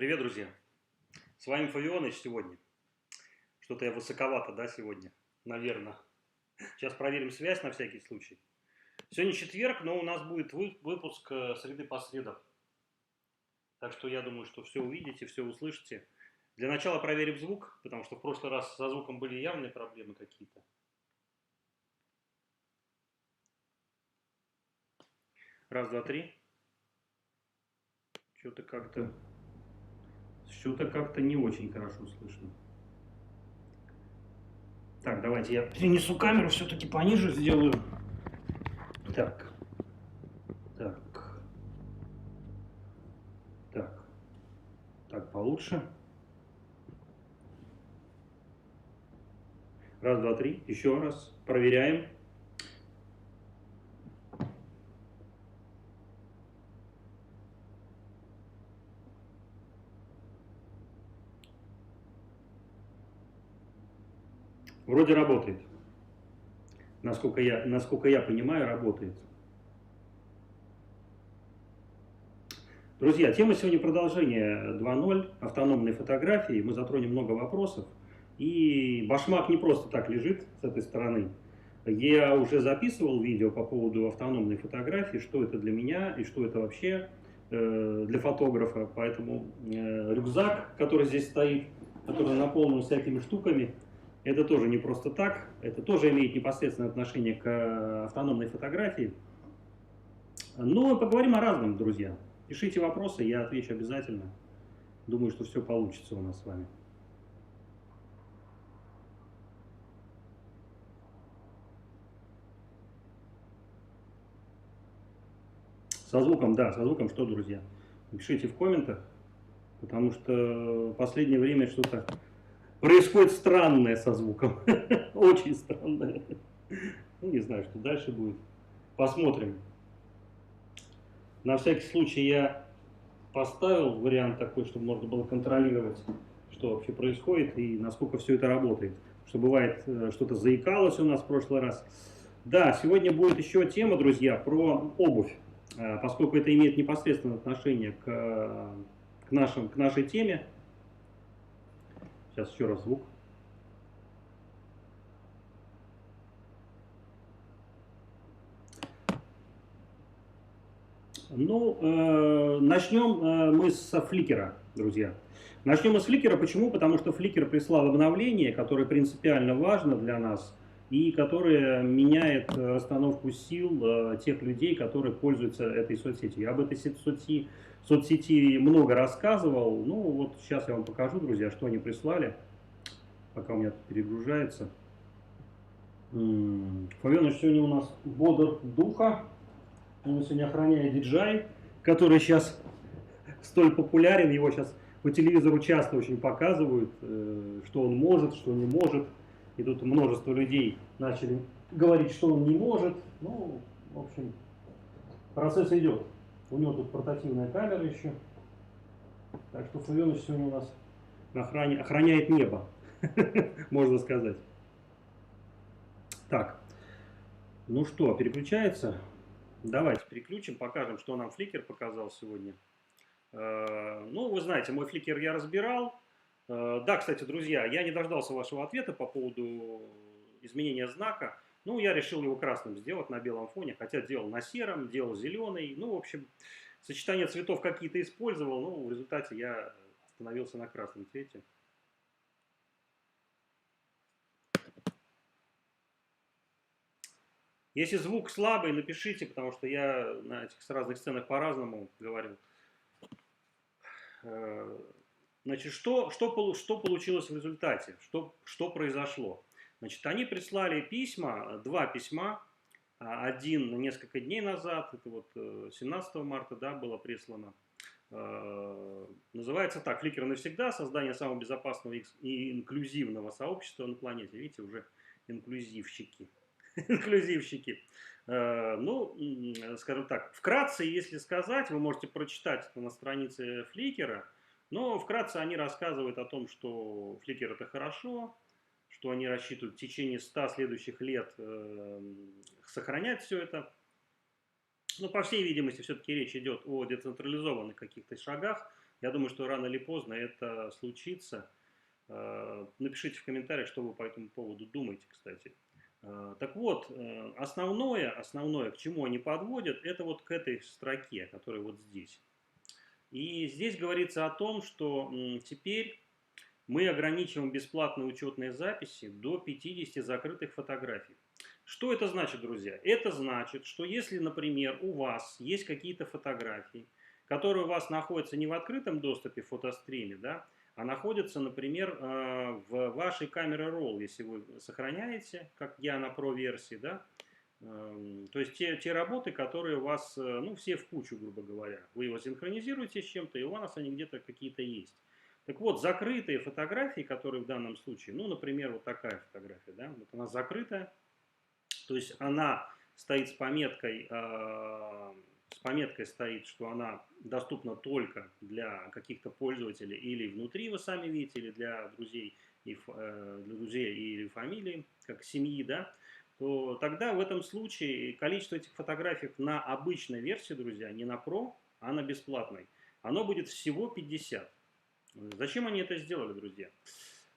Привет, друзья! С вами Фавионыч сегодня. Что-то я высоковато, да, сегодня? Наверное. Сейчас проверим связь на всякий случай. Сегодня четверг, но у нас будет выпуск среды по средам. Так что я думаю, что все увидите, все услышите. Для начала проверим звук, потому что в прошлый раз со звуком были явные проблемы какие-то. Раз, два, три. Что-то как-то не очень хорошо слышно. Так, давайте я перенесу камеру все-таки пониже сделаю. Так. Так, получше. Раз, два, три. Еще раз. Проверяем. Вроде работает. Насколько я понимаю, работает. Друзья, тема сегодня продолжение 2.0, автономные фотографии. Мы затронем много вопросов. И башмак не просто так лежит с этой стороны. Я уже записывал видео по поводу автономной фотографии, что это для меня и что это вообще для фотографа. Поэтому рюкзак, который здесь стоит, который наполнен всякими штуками, это тоже не просто так. Это тоже имеет непосредственное отношение к автономной фотографии. Но поговорим о разном, друзья. Пишите вопросы, я отвечу обязательно. Думаю, что все получится у нас с вами. Со звуком, да, со звуком что, друзья? Пишите в комментах, потому что в последнее время что-то происходит странное со звуком. Очень странное. Ну, не знаю, что дальше будет. Посмотрим. На всякий случай я поставил вариант такой, чтобы можно было контролировать, что вообще происходит и насколько все это работает. Что бывает, что-то заикалось у нас в прошлый раз. Да, сегодня будет еще тема, друзья, про обувь, поскольку это имеет непосредственное отношение к нашей теме. Сейчас еще раз звук. Ну, начнем мы с фликера, друзья. Начнем мы с фликера. Почему? Потому что фликер прислал обновление, которое принципиально важно для нас и которое меняет расстановку сил тех людей, которые пользуются этой соцсетью. Я об этой соцсети много рассказывал. Ну, вот сейчас я вам покажу, друзья, что они прислали, пока у меня тут перегружается. Фавионыч сегодня у нас бодр духа. Он сегодня охраняет DJI, который сейчас столь популярен, его сейчас по телевизору часто очень показывают, что он может, что не может. И тут множество людей начали говорить, что он не может. Ну, в общем, процесс идет. У него тут портативная камера еще. Так что Фавионыч сегодня у нас охраняет небо, можно сказать. Так, ну что, переключается? Давайте переключим, покажем, что нам фликер показал сегодня. Ну, вы знаете, мой фликер я разбирал. Да, кстати, друзья, я не дождался вашего ответа по поводу изменения знака. Ну, я решил его красным сделать на белом фоне, хотя делал на сером, делал зеленый. Ну, в общем, сочетание цветов какие-то использовал, но в результате я остановился на красном цвете. Если звук слабый, напишите, потому что я на этих разных сценах по-разному говорил. Значит, что получилось в результате? Что произошло? Значит, они прислали письма, два письма. Один несколько дней назад, это вот 17 марта, да, было прислано. Называется так: «Фликер навсегда. Создание самого безопасного и инклюзивного сообщества на планете». Видите, уже инклюзивщики. Инклюзивщики. Ну, скажем так, вкратце, если сказать, вы можете прочитать это на странице Фликера, но вкратце они рассказывают о том, что Фликер это хорошо, что они рассчитывают в течение 100 следующих лет сохранять все это. Но, по всей видимости, все-таки речь идет о децентрализованных каких-то шагах, Я думаю, что рано или поздно это случится. Напишите в комментариях, что вы по этому поводу думаете, кстати. Так вот, основное, к чему они подводят, это вот к этой строке, которая вот здесь. И здесь говорится о том, что теперь мы ограничиваем бесплатные учетные записи до 50 закрытых фотографий. Что это значит, друзья? Это значит, что если, например, у вас есть какие-то фотографии, которые у вас находятся не в открытом доступе в фотостриме, да, а находятся, например, в вашей камере RAW, если вы сохраняете, как я на Pro версии, да, то есть те работы, которые у вас, ну, все в кучу, грубо говоря. Вы его синхронизируете с чем-то, и у вас они где-то какие-то есть. Так вот, закрытые фотографии, которые в данном случае, ну, например, вот такая фотография, да, вот она закрытая, то есть она стоит с пометкой стоит, что она доступна только для каких-то пользователей или внутри вы сами видите, или для друзей, для друзей или фамилии, как семьи, да, то тогда в этом случае количество этих фотографий на обычной версии, друзья, не на Pro, а на бесплатной, оно будет всего 50. Зачем они это сделали, друзья?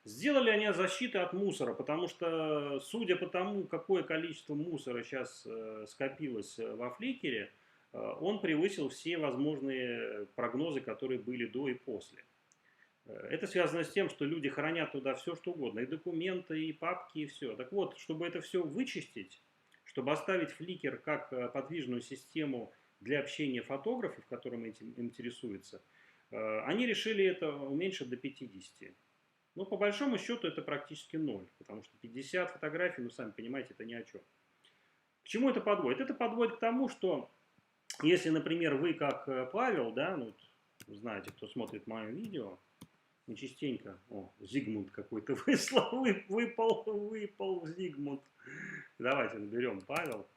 Сделали они защиту от мусора, потому что, судя по тому, какое количество мусора сейчас скопилось во Фликере, он превысил все возможные прогнозы, которые были до и после. Это связано с тем, что люди хранят туда все, что угодно, и документы, и папки, и все. Так вот, чтобы это все вычистить, чтобы оставить Flickr как подвижную систему для общения фотографов, которым этим интересуются, они решили это уменьшить до 50. Ну, по большому счету, это практически ноль, потому что 50 фотографий, ну, сами понимаете, это ни о чем. К чему это подводит? Это подводит к тому, что если, например, вы как Павел, да, ну, знаете, кто смотрит мое видео, ну, частенько, Зигмунд какой-то выпал Зигмунд. Давайте наберем Павел.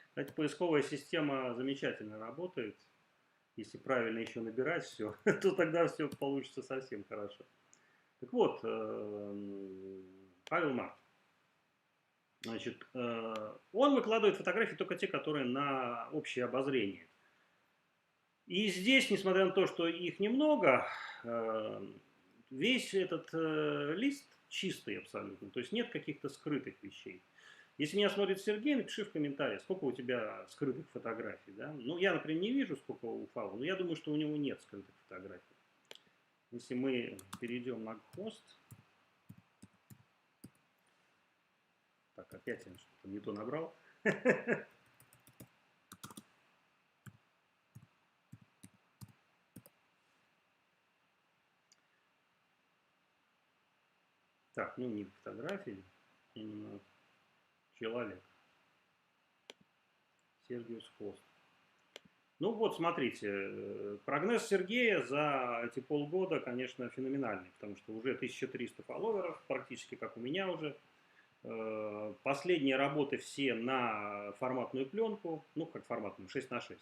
Кстати, поисковая система замечательно работает. Если правильно еще набирать все, то тогда все получится совсем хорошо. Так вот, Павел Март. Значит, он выкладывает фотографии только те, которые на общее обозрение. И здесь, несмотря на то, что их немного, весь этот лист чистый абсолютно. То есть нет каких-то скрытых вещей. Если меня смотрит Сергей, напиши в комментариях, сколько у тебя скрытых фотографий. Да? Ну, я, например, не вижу, сколько у Фаула, но я думаю, что у него нет скрытых фотографий. Если мы перейдем на хост. Так, опять я что-то не то набрал. Так, ну не фотографии, именно человек. Сергиус Хост. Ну вот, смотрите, прогноз Сергея за эти полгода, конечно, феноменальный, потому что уже 1300 фолловеров, практически как у меня уже. Последние работы все на форматную пленку, ну как форматную, 6:6.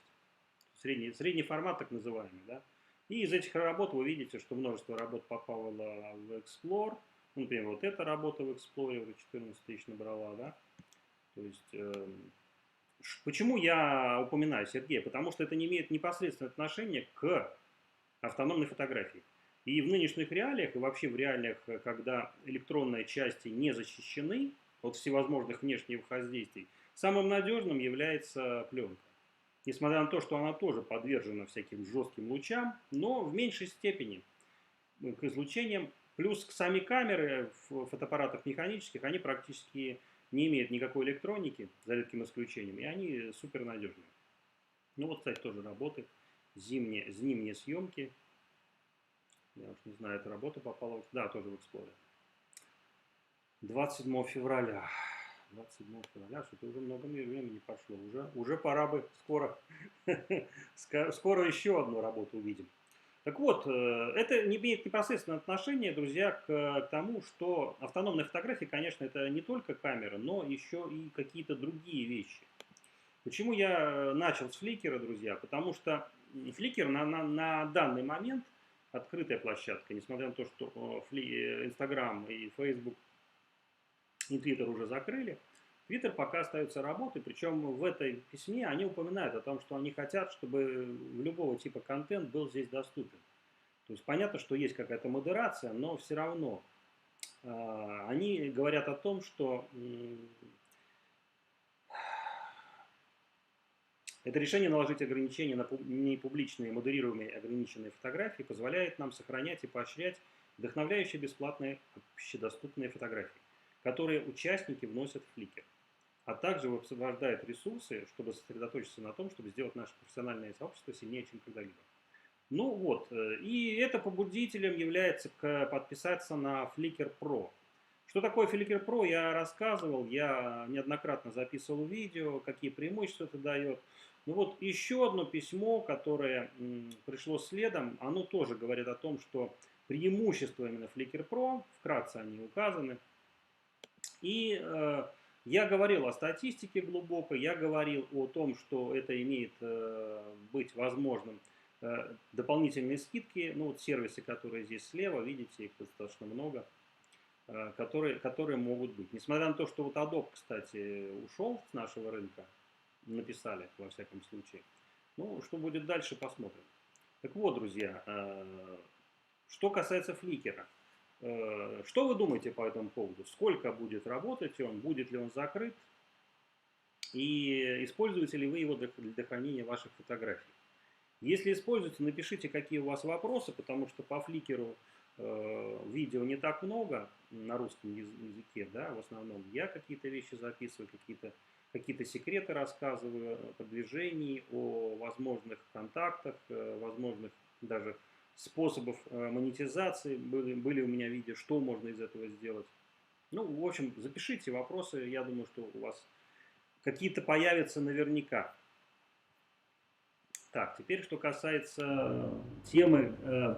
Средний формат так называемый, да. И из этих работ вы видите, что множество работ попало в Explore. Например, вот эта работа в Explorer уже 14 тысяч набрала, да. То есть, почему я упоминаю Сергея? Потому что это не имеет непосредственного отношения к автономной фотографии. И в нынешних реалиях, и вообще в реалиях, когда электронные части не защищены от всевозможных внешних воздействий, самым надежным является пленка. Несмотря на то, что она тоже подвержена всяким жестким лучам, но в меньшей степени к излучениям. Плюс сами камеры в фотоаппаратах механических, они практически не имеют никакой электроники, за редким исключением, и они супер надежные. Ну вот, кстати, тоже работы, зимние съемки. Я уж не знаю, эта работа попала, да, тоже в Explorer. 27 февраля. 27 февраля, что-то уже много времени прошло. Уже пора бы скоро еще одну работу увидим. Так вот, это не имеет непосредственного отношения, друзья, к тому, что автономная фотография, конечно, это не только камера, но еще и какие-то другие вещи. Почему я начал с Flickr, друзья? Потому что Flickr на данный момент открытая площадка, несмотря на то, что Instagram и Facebook и Twitter уже закрыли. Twitter пока остается работой, причем в этой письме они упоминают о том, что они хотят, чтобы любого типа контент был здесь доступен. То есть понятно, что есть какая-то модерация, но все равно они говорят о том, что это решение наложить ограничения на непубличные модерируемые ограниченные фотографии позволяет нам сохранять и поощрять вдохновляющие бесплатные общедоступные фотографии, которые участники вносят в Flickr, а также высвобождает ресурсы, чтобы сосредоточиться на том, чтобы сделать наше профессиональное сообщество сильнее, чем когда-либо. Ну вот, и это побудителем является подписаться на Flickr Pro. Что такое Flickr Pro, я рассказывал, я неоднократно записывал видео, какие преимущества это дает. Ну вот еще одно письмо, которое пришло следом, оно тоже говорит о том, что преимущества именно Flickr Pro, вкратце они указаны. И я говорил о статистике глубокой, я говорил о том, что это имеет быть возможным. Дополнительные скидки, ну вот сервисы, которые здесь слева, видите, их достаточно много, которые могут быть. Несмотря на то, что вот Adobe, кстати, ушел с нашего рынка, написали во всяком случае. Ну, что будет дальше, посмотрим. Так вот, друзья, что касается Flickr. Что вы думаете по этому поводу? Сколько будет работать он? Будет ли он закрыт? И используете ли вы его для хранения ваших фотографий? Если используете, напишите, какие у вас вопросы, потому что по Flickr видео не так много на русском языке, да, в основном. Я какие-то вещи записываю, какие-то секреты рассказываю о продвижении, о возможных контактах, возможных даже способов монетизации. Были у меня видео, что можно из этого сделать. Ну, в общем, запишите вопросы, я думаю, что у вас какие-то появятся наверняка. Так, теперь что касается темы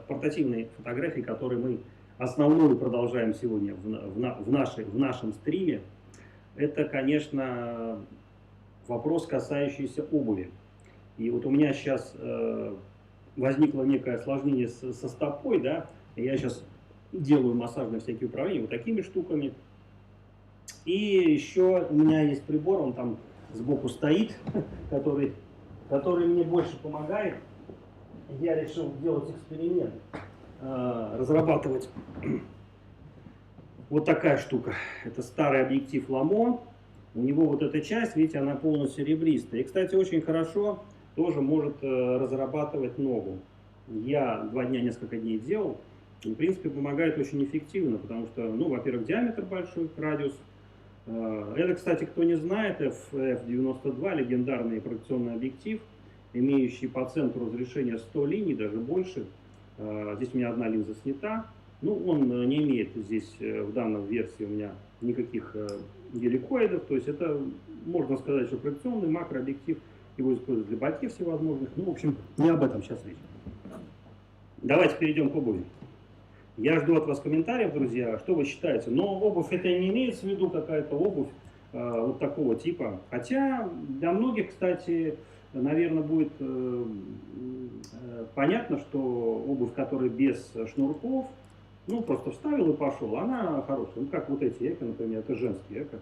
портативной фотографии, которую мы основную продолжаем сегодня в нашем стриме. Это, конечно, вопрос, касающийся обуви. И вот у меня сейчас возникло некое осложнение со стопой, да, и я сейчас делаю массажные всякие управления вот такими штуками. И еще у меня есть прибор, он там сбоку стоит, который мне больше помогает. Я решил делать эксперимент, разрабатывать вот такая штука. Это старый объектив Ламо. У него вот эта часть, видите, она полностью серебристая. И, кстати, очень хорошо тоже может разрабатывать ногу. Я 2 дня, несколько дней делал. И, в принципе, помогает очень эффективно, потому что, ну, во-первых, диаметр большой, радиус. Это, кстати, кто не знает, FF92, легендарный проекционный объектив, имеющий по центру разрешение 100 линий, даже больше. Здесь у меня одна линза снята. Ну, он не имеет здесь в данной версии у меня никаких геликоидов. То есть это, можно сказать, что проекционный макрообъектив. Его используют для бокей всевозможных. Ну, в общем, не об этом сейчас речь. Давайте перейдем к обуви. Я жду от вас комментариев, друзья, что вы считаете. Но обувь это не имеется в виду какая-то обувь вот такого типа. Хотя для многих, кстати, наверное, будет понятно, что обувь, которая без шнурков, ну, просто вставил и пошел, она хорошая. Ну, как вот эти эко, например, это женские эко.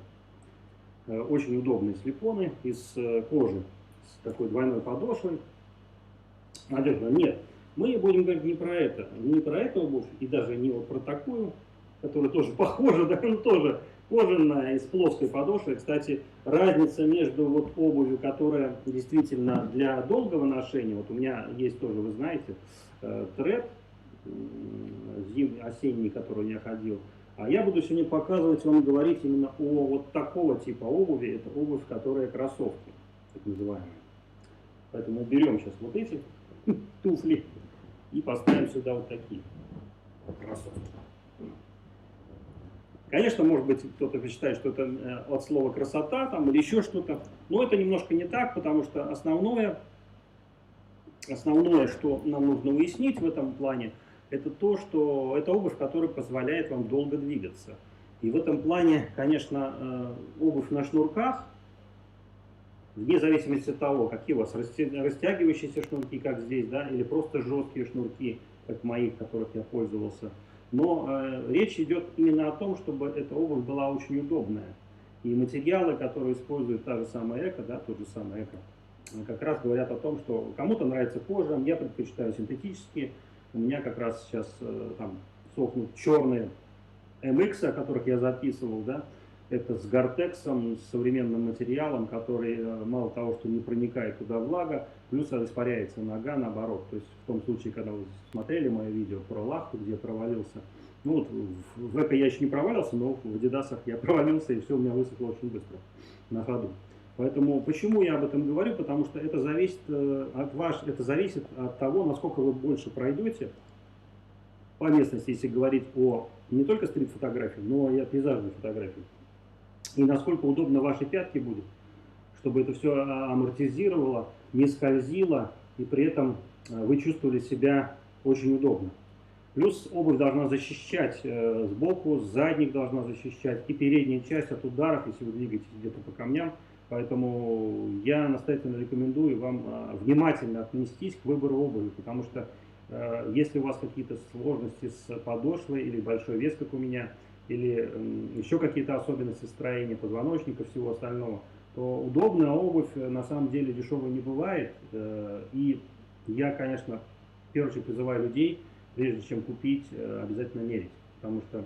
Очень удобные слепоны из кожи с такой двойной подошвой. Надежда, нет. Мы будем говорить не про это, не про эту обувь, и даже не вот про такую, которая тоже похожа, да, но тоже кожаная и с плоской подошвой. Кстати, разница между вот обувью, которая действительно для долгого ношения, вот у меня есть тоже, вы знаете, тред осенний, который я ходил, а я буду сегодня показывать вам, говорить именно о вот такого типа обуви, это обувь, которая кроссовки, так называемые. Поэтому уберем сейчас вот эти туфли и поставим сюда вот такие кроссовки. Конечно, может быть, кто-то посчитает, что это от слова красота там, или еще что-то, но это немножко не так, потому что основное, что нам нужно уяснить в этом плане, это то, что это обувь, которая позволяет вам долго двигаться. И в этом плане, конечно, обувь на шнурках, вне зависимости от того, какие у вас растягивающиеся шнурки, как здесь, да, или просто жесткие шнурки, как мои, которых я пользовался. Но речь идет именно о том, чтобы эта обувь была очень удобная. И материалы, которые использует та же самая эко, да, тот же самый эко, как раз говорят о том, что кому-то нравится кожа, я предпочитаю синтетические. У меня как раз сейчас там сохнут черные MX, о которых я записывал, да, это с гортексом, с современным материалом, который мало того, что не проникает туда влага, плюс испаряется нога наоборот. То есть в том случае, когда вы смотрели мое видео про лахту, где я провалился, ну вот в эко я еще не провалился, но в адидасах я провалился, и все у меня высохло очень быстро на ходу. Поэтому почему я об этом говорю? Потому что это зависит от того, насколько вы больше пройдете по местности, если говорить о не только стрит-фотографии, но и о пейзажной фотографии. И насколько удобно вашей пятке будет, чтобы это все амортизировало, не скользило, и при этом вы чувствовали себя очень удобно. Плюс обувь должна защищать сбоку, задник должна защищать, и передняя часть от ударов, если вы двигаетесь где-то по камням. Поэтому я настоятельно рекомендую вам внимательно отнестись к выбору обуви, потому что если у вас какие-то сложности с подошвой или большой вес, как у меня, или еще какие-то особенности строения позвоночника, всего остального, то удобная обувь на самом деле дешевой не бывает. И я, конечно, в первую очередь призываю людей, прежде чем купить, обязательно мерить, потому что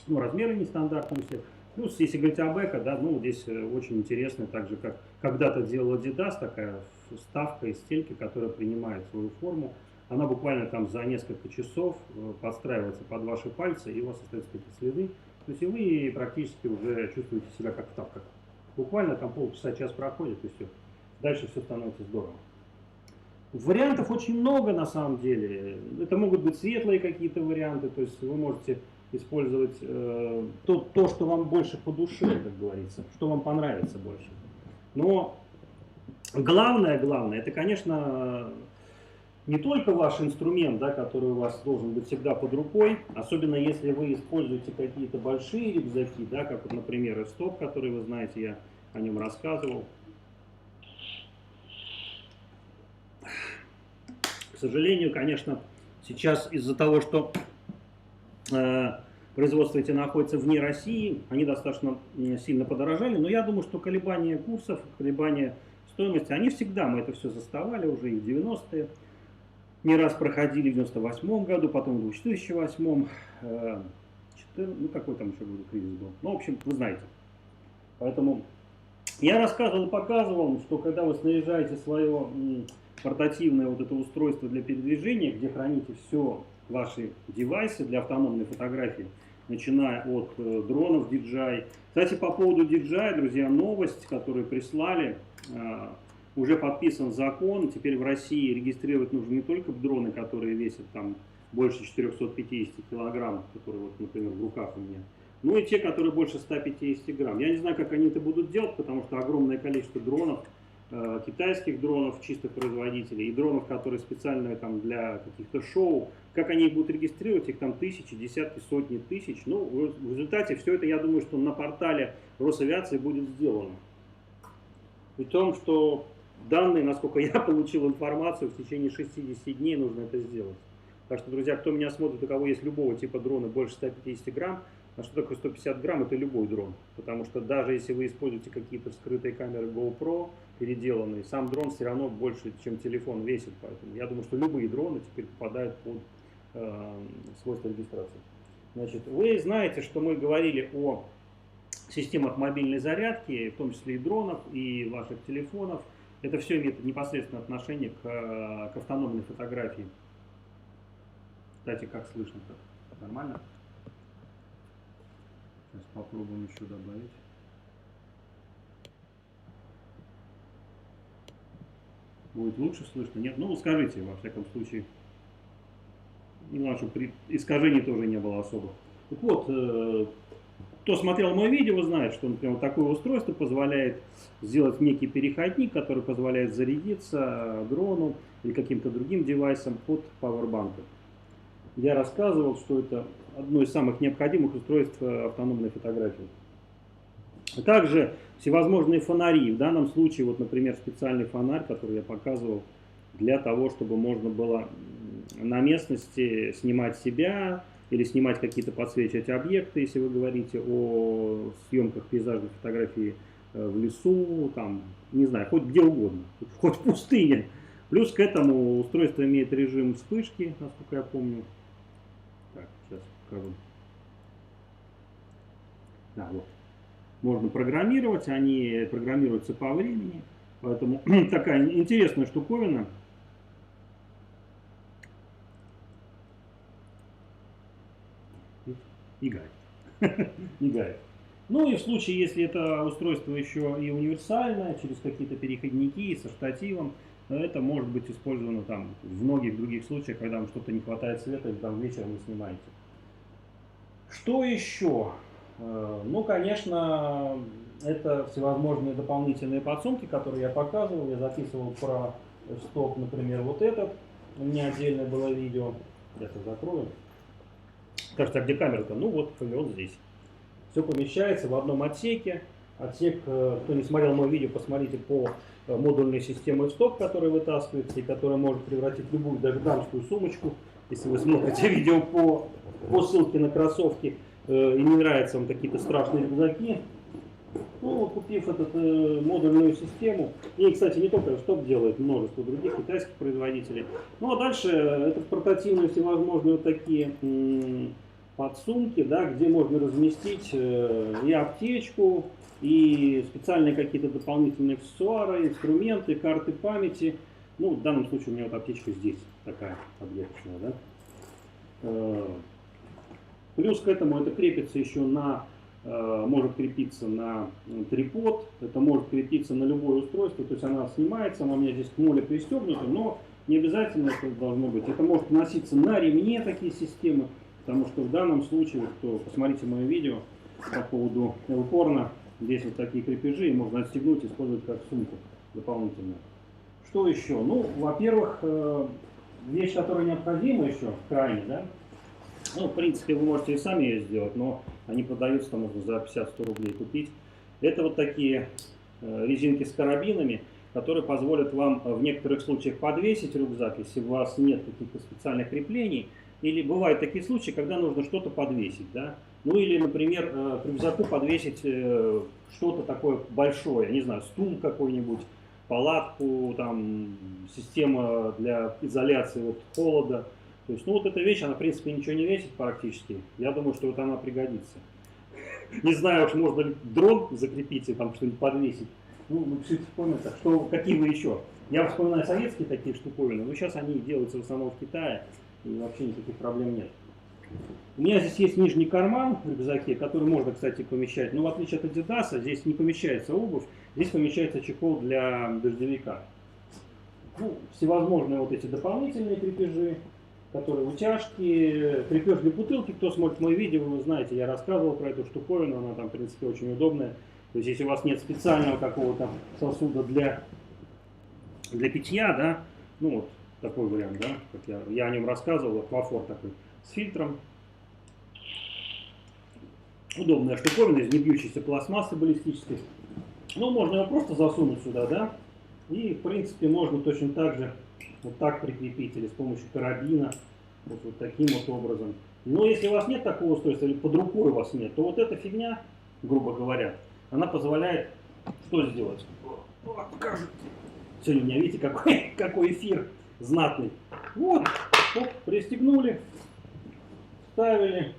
ну, размеры нестандартные у всех. Плюс, если говорить об эко, да, ну, здесь очень интересно, так же, как когда-то делал Adidas, такая вставка из стельки, которая принимает свою форму. Она буквально там за несколько часов подстраивается под ваши пальцы, и у вас остаются какие-то следы. То есть и вы практически уже чувствуете себя как в тапках. Буквально там полчаса-час проходит, и все. Дальше все становится здорово. Вариантов очень много на самом деле. Это могут быть светлые какие-то варианты, то есть вы можете использовать то, что вам больше по душе, как говорится, что вам понравится больше. Но главное, это, конечно, не только ваш инструмент, да, который у вас должен быть всегда под рукой, особенно если вы используете какие-то большие рюкзаки, да, как, вот, например, F-Stop, который вы знаете, я о нем рассказывал. К сожалению, конечно, сейчас из-за того, что производство эти находится вне России, они достаточно сильно подорожали, но я думаю, что колебания курсов, колебания стоимости, они всегда, мы это все заставали уже и в 90-е, не раз проходили в 98 году, потом в 2008, ну какой там еще году кризис был, ну в общем, вы знаете. Поэтому я рассказывал и показывал, что когда вы снаряжаете свое портативное вот это устройство для передвижения, где храните все ваши девайсы для автономной фотографии, начиная от дронов DJI. Кстати, по поводу DJI, друзья, новость, которую прислали, уже подписан закон, теперь в России регистрировать нужно не только дроны, которые весят там больше 450 килограмм, которые вот, например, в руках у меня, но и те, которые больше 150 грамм. Я не знаю, как они это будут делать, потому что огромное количество дронов, китайских дронов, чистых производителей, и дронов, которые специальные там для каких-то шоу, как они их будут регистрировать, их там тысячи, десятки, сотни тысяч. Ну, в результате все это, я думаю, что на портале Росавиации будет сделано. При том, что данные, насколько я получил информацию, в течение 60 дней нужно это сделать. Так что, друзья, кто меня смотрит, у кого есть любого типа дрона больше 150 грамм, а что такое 150 грамм? Это любой дрон. Потому что даже если вы используете какие-то скрытые камеры GoPro, переделанные, сам дрон все равно больше, чем телефон весит. Поэтому я думаю, что любые дроны теперь попадают под свойства регистрации. Значит, вы знаете, что мы говорили о системах мобильной зарядки, в том числе и дронов, и ваших телефонов. Это все имеет непосредственное отношение к автономной фотографии. Кстати, как слышно? Нормально? Сейчас попробуем еще добавить. Будет лучше слышно? Нет? Ну, скажите, во всяком случае. Ну, чтобы искажений тоже не было особо. Так вот, кто смотрел мое видео, знает, что, например, такое устройство позволяет сделать некий переходник, который позволяет зарядиться дрону или каким-то другим девайсом под пауэрбанком. Я рассказывал, что это одно из самых необходимых устройств автономной фотографии. Также всевозможные фонари. В данном случае, вот, например, специальный фонарь, который я показывал, для того, чтобы можно было на местности снимать себя, или снимать какие-то, подсвечивать объекты, если вы говорите о съемках пейзажной фотографии в лесу, там, не знаю, хоть где угодно, хоть в пустыне. Плюс к этому устройство имеет режим вспышки, насколько я помню. Так, сейчас покажу. Да, вот. Можно программировать, они программируются по времени. Поэтому такая интересная штуковина. Мигает. Мигает. Ну и в случае, если это устройство еще и универсальное, через какие-то переходники со штативом, это может быть использовано там в многих других случаях, когда вам что-то не хватает света, или там вечером вы снимаете. Что еще? Ну, конечно, это всевозможные дополнительные подсумки, которые я показывал. Я записывал про стоп, например, вот этот. У меня отдельное было видео. Я это закрою. Кажется, а где камера-то? Ну вот, вот здесь. Все помещается в одном отсеке. Отсек, кто не смотрел мое видео, посмотрите по модульной системе стоп, которая вытаскивается и которая может превратить любую, даже дамскую сумочку. Если вы смотрите видео по ссылке на кроссовки и не нравятся вам какие-то страшные рюкзаки, ну, купив эту модульную систему, и, кстати, не только стоп делает, множество других китайских производителей. Ну, а дальше это портативные всевозможные вот такие подсумки, да, где можно разместить и аптечку, и специальные какие-то дополнительные аксессуары, инструменты, карты памяти. Ну, в данном случае у меня вот аптечка здесь такая объектная, да. Плюс к этому это крепится еще на, может крепиться на трипод, это может крепиться на любое устройство, то есть она снимается, она у меня здесь к моле пристегнута, но не обязательно это должно быть. Это может носиться на ремне, такие системы, потому что в данном случае, кто посмотрите мое видео по поводу L-порна, здесь вот такие крепежи, можно отстегнуть и использовать как сумку дополнительную. Что еще? Ну, во-первых, вещь, которая необходима еще крайне, да. Ну, в принципе, вы можете и сами ее сделать, но они продаются, там можно за 50-100 рублей купить. Это вот такие резинки с карабинами, которые позволят вам в некоторых случаях подвесить рюкзак, если у вас нет каких-то специальных креплений. Или бывают такие случаи, когда нужно что-то подвесить, да. Ну или, например, к рюкзаку подвесить что-то такое большое, не знаю, стул какой-нибудь, палатку, там, система для изоляции от холода. То есть, ну вот эта вещь, она в принципе ничего не весит практически. Я думаю, что вот она пригодится. Не знаю, уж можно ли дрон закрепить и там что-нибудь подвесить. Ну, напишите в комментах, что, какие вы еще. Я вспоминаю советские такие штуковины, но сейчас они делаются в основном в Китае, и вообще никаких проблем нет. У меня здесь есть нижний карман в рюкзаке, который можно, кстати, помещать. Но в отличие от Adidas, здесь не помещается обувь, здесь помещается чехол для дождевика. Ну, всевозможные вот эти дополнительные крепежи, которые утяжки, крепеж для бутылки. Кто смотрит мои видео, вы знаете, я рассказывал про эту штуковину, она там, в принципе, очень удобная. То есть, если у вас нет специального какого-то сосуда для питья, да, ну вот такой вариант, да, как я о нем рассказывал, аквафор такой с фильтром. Удобная штуковина из небьющейся пластмассы баллистической. Ну, можно его просто засунуть сюда, да, и, в принципе, можно точно так же вот так прикрепить или с помощью карабина, вот таким вот образом. Но если у вас нет такого устройства или под рукой у вас нет, то вот эта фигня, грубо говоря, она позволяет что сделать? Вот, покажите. Сегодня у меня, видите, какой эфир знатный. Вот, оп, пристегнули, вставили,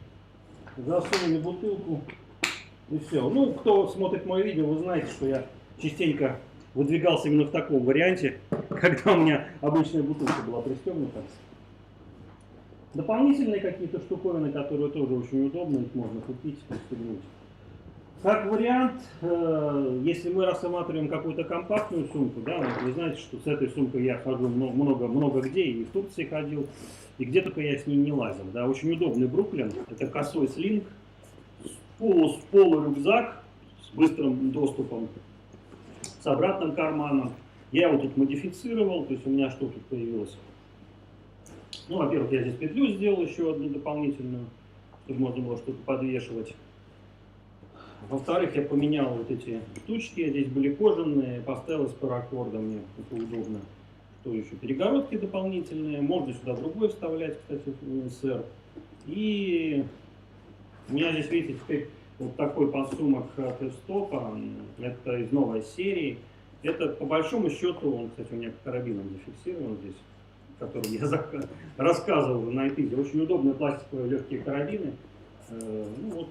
засунули бутылку и все. Ну, кто смотрит мое видео, вы знаете, что я частенько выдвигался именно в таком варианте, когда у меня обычная бутылка была пристегнута. Дополнительные какие-то штуковины, которые тоже очень удобны, их можно купить, пристегнуть. Как вариант, если мы рассматриваем какую-то компактную сумку, да, вы знаете, что с этой сумкой я хожу много где, и в Турции ходил, и где только я с ней не лазил. Да. Очень удобный Бруклин, это косой слинг, полурюкзак с быстрым доступом, с обратным карманом. Я его тут модифицировал, то есть у меня что тут появилось? Ну, во-первых, я здесь петлю сделал еще одну дополнительную, чтобы можно было что-то подвешивать. Во-вторых, я поменял вот эти штучки, здесь были кожаные, поставил с паракордом, мне это удобно. Что еще? Перегородки дополнительные, можно сюда другой вставлять, кстати, в НСР. И у меня здесь, видите, теперь вот такой подсумок от F-Stop, это из новой серии. Это, по большому счету, он, кстати, у меня карабином зафиксирован здесь, который я рассказывал на эпиде. Очень удобные пластиковые легкие карабины. Ну, вот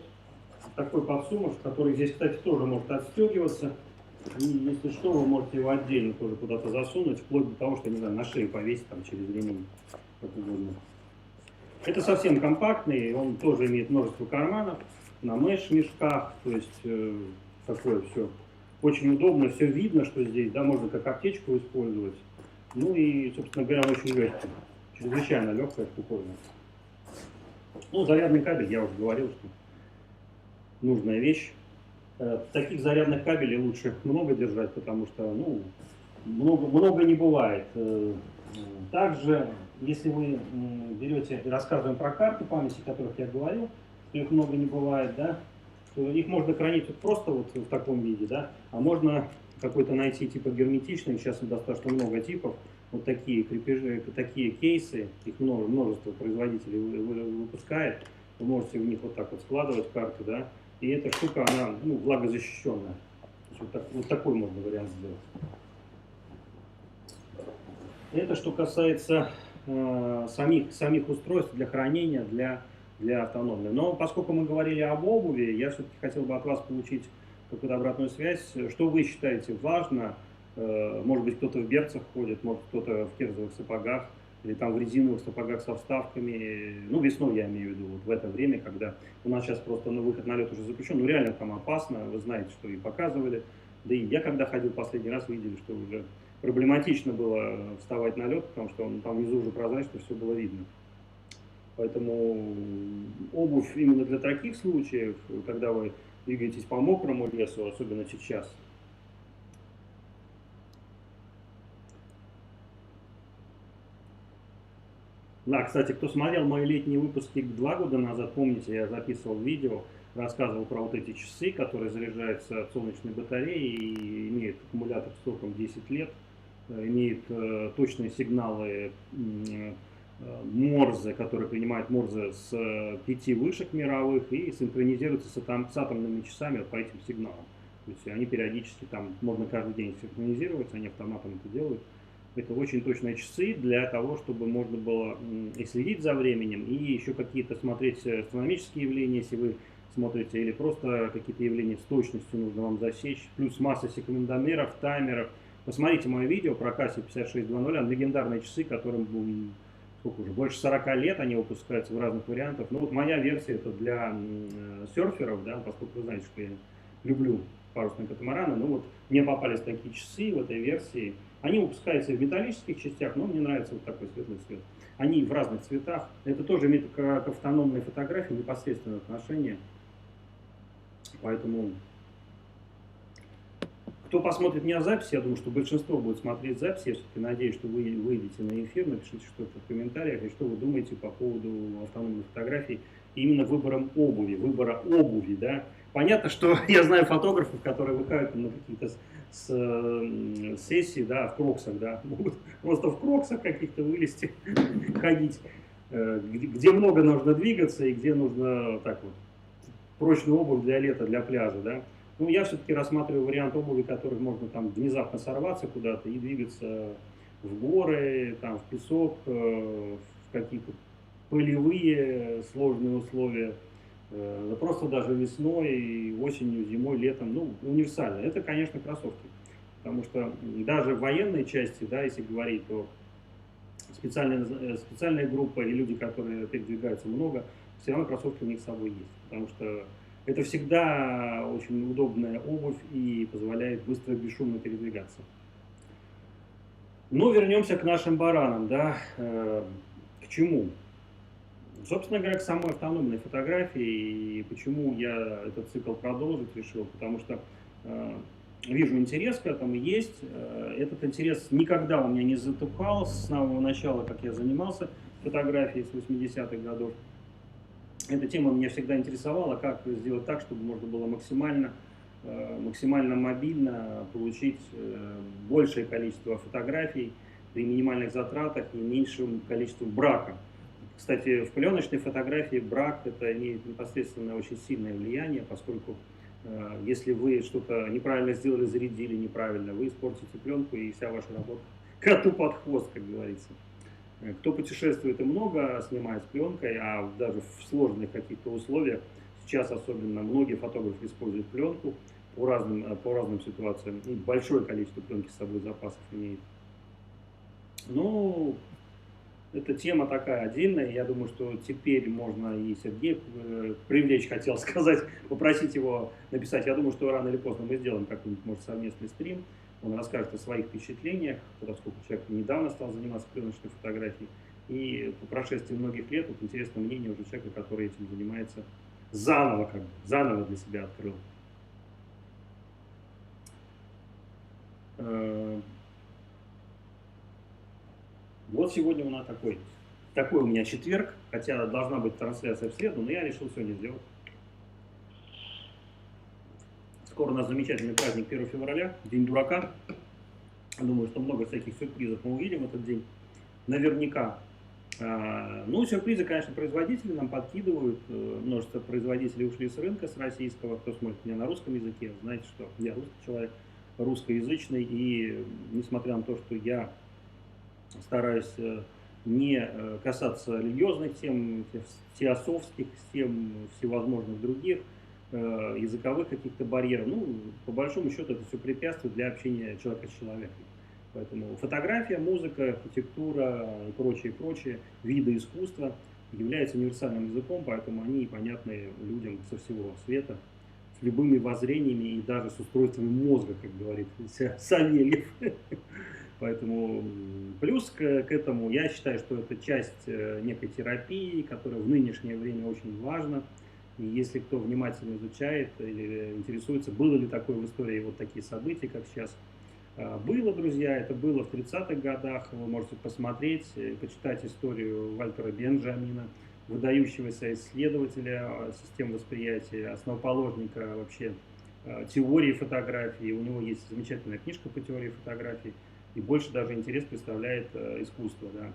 такой подсумок, который здесь, кстати, тоже может отстегиваться. И если что, вы можете его отдельно тоже куда-то засунуть, вплоть до того, что, не знаю, на шею повесить там через ремень, как угодно. Это совсем компактный, он тоже имеет множество карманов, на меш-мешках, то есть такое все очень удобно, все видно, что здесь, да, можно как аптечку использовать. Ну и, собственно говоря, он очень легкий, чрезвычайно легкая, штуковина. Ну, зарядный кабель, я уже говорил, что нужная вещь. Таких зарядных кабелей лучше много держать, потому что, ну, много не бывает. Также, если вы берете и рассказываем про карты памяти, о которых я говорил, что их много не бывает, да, то их можно хранить вот просто вот в таком виде, да, а можно какой-то найти типа герметичный, сейчас достаточно много типов, вот такие крепежи, такие кейсы, их множество производителей выпускает, вы можете в них вот так вот складывать карты, да, и эта штука, она, ну, влагозащищенная. Вот такой можно вариант сделать. Это что касается самих устройств для хранения, для автономной. Но поскольку мы говорили об обуви, я все-таки хотел бы от вас получить какую-то обратную связь. Что вы считаете важно? Может быть, кто-то в берцах ходит, может, кто-то в кирзовых сапогах, или там в резиновых сапогах со вставками. Ну, весной я имею в виду, вот в это время, когда у нас сейчас просто выход на лед уже запрещен. Ну, реально там опасно, вы знаете, что и показывали. Да и я, когда ходил последний раз, видели, что уже проблематично было вставать на лед, потому что там внизу уже прозрачно все было видно. Поэтому обувь именно для таких случаев, когда вы двигаетесь по мокрому лесу, особенно сейчас. Да, кстати, кто смотрел мои летние выпуски 2 года назад, помните, я записывал видео, рассказывал про вот эти часы, которые заряжаются от солнечной батареи и имеют аккумулятор сроком 10 лет, имеют точные сигналы Морзе, которые принимают Морзе с 5 вышек мировых и синхронизируются с атомными часами по этим сигналам. То есть они периодически, там можно каждый день синхронизироваться, они автоматом это делают. Это очень точные часы для того, чтобы можно было и следить за временем, и еще какие-то смотреть астрономические явления, если вы смотрите, или просто какие-то явления с точностью нужно вам засечь. Плюс масса секундомеров, таймеров. Посмотрите мое видео про Casio 5600, легендарные часы, которым сколько уже, больше 40 лет, они выпускаются в разных вариантах. Ну вот моя версия это для серферов, да, поскольку вы знаете, что я люблю парусные катамараны. Ну вот мне попались такие часы в этой версии. Они выпускаются в металлических частях, но мне нравится вот такой светлый цвет. Они в разных цветах. Это тоже имеет к автономной фотографии непосредственное отношение. Поэтому, кто посмотрит меня запись, я думаю, что большинство будет смотреть запись. Я все-таки надеюсь, что вы выйдете на эфир, напишите что-то в комментариях, и что вы думаете по поводу автономной фотографии, именно выбора обуви, да. Понятно, что я знаю фотографов, которые выходят на какие-то сессии, да, в кроксах, да, могут просто в кроксах каких-то вылезти, ходить, где много нужно двигаться и где нужно так вот прочную обувь для лета, для пляжа, да. Ну, я все-таки рассматриваю вариант обуви, который можно там внезапно сорваться куда-то и двигаться в горы, там, в песок, в какие-то полевые сложные условия. Просто даже весной, осенью, зимой, летом, ну, универсально. Это, конечно, кроссовки. Потому что даже в военной части, да, если говорить, то специальная группа и люди, которые передвигаются много, все равно кроссовки у них с собой есть. Потому что это всегда очень удобная обувь и позволяет быстро и бесшумно передвигаться. Но вернемся к нашим баранам, да, к чему? Собственно говоря, к самой автономной фотографии, и почему я этот цикл продолжить решил, потому что вижу интерес к этому есть. Этот интерес никогда у меня не затухал с самого начала, как я занимался фотографией с 80-х годов. Эта тема меня всегда интересовала, как сделать так, чтобы можно было максимально мобильно получить большее количество фотографий при минимальных затратах и меньшем количестве брака. Кстати, в пленочной фотографии брак это имеет непосредственно очень сильное влияние, поскольку если вы что-то неправильно сделали, зарядили неправильно, вы испортите пленку и вся ваша работа коту под хвост, как говорится. Кто путешествует и много снимает с пленкой, а даже в сложных каких-то условиях, сейчас особенно многие фотографы используют пленку по разным ситуациям, и большое количество пленки с собой запасов имеет. Ну, эта тема такая отдельная, я думаю, что теперь можно и Сергея привлечь, хотел сказать, попросить его написать. Я думаю, что рано или поздно мы сделаем какой-нибудь, может, совместный стрим, он расскажет о своих впечатлениях, поскольку человек недавно стал заниматься пленочной фотографией, и по прошествии многих лет, вот интересно мнение уже человека, который этим занимается заново, как бы, заново для себя открыл. Вот сегодня у нас такой у меня четверг, хотя должна быть трансляция в среду, но я решил сегодня сделать. Скоро у нас замечательный праздник 1 февраля, День дурака. Думаю, что много всяких сюрпризов мы увидим в этот день. Наверняка. Ну, сюрпризы, конечно, производители нам подкидывают. Множество производителей ушли с рынка, с российского. Кто смотрит меня на русском языке, знаете, что я русский человек, русскоязычный. И несмотря на то, что я стараюсь не касаться религиозных тем, теософских тем, всевозможных других, языковых каких-то барьеров. Ну, по большому счету, это все препятствует для общения человека с человеком. Поэтому фотография, музыка, архитектура и прочие виды искусства являются универсальным языком, поэтому они понятны людям со всего света, с любыми воззрениями и даже с устройствами мозга, как говорит Савельев. Поэтому плюс к этому я считаю, что это часть некой терапии, которая в нынешнее время очень важна. И если кто внимательно изучает или интересуется, было ли такое в истории вот такие события, как сейчас, было, друзья, это было в 30-х годах. Вы можете посмотреть, почитать историю Вальтера Бенджамина, выдающегося исследователя систем восприятия, основоположника вообще теории фотографии. У него есть замечательная книжка по теории фотографии. И больше даже интерес представляет искусство, да,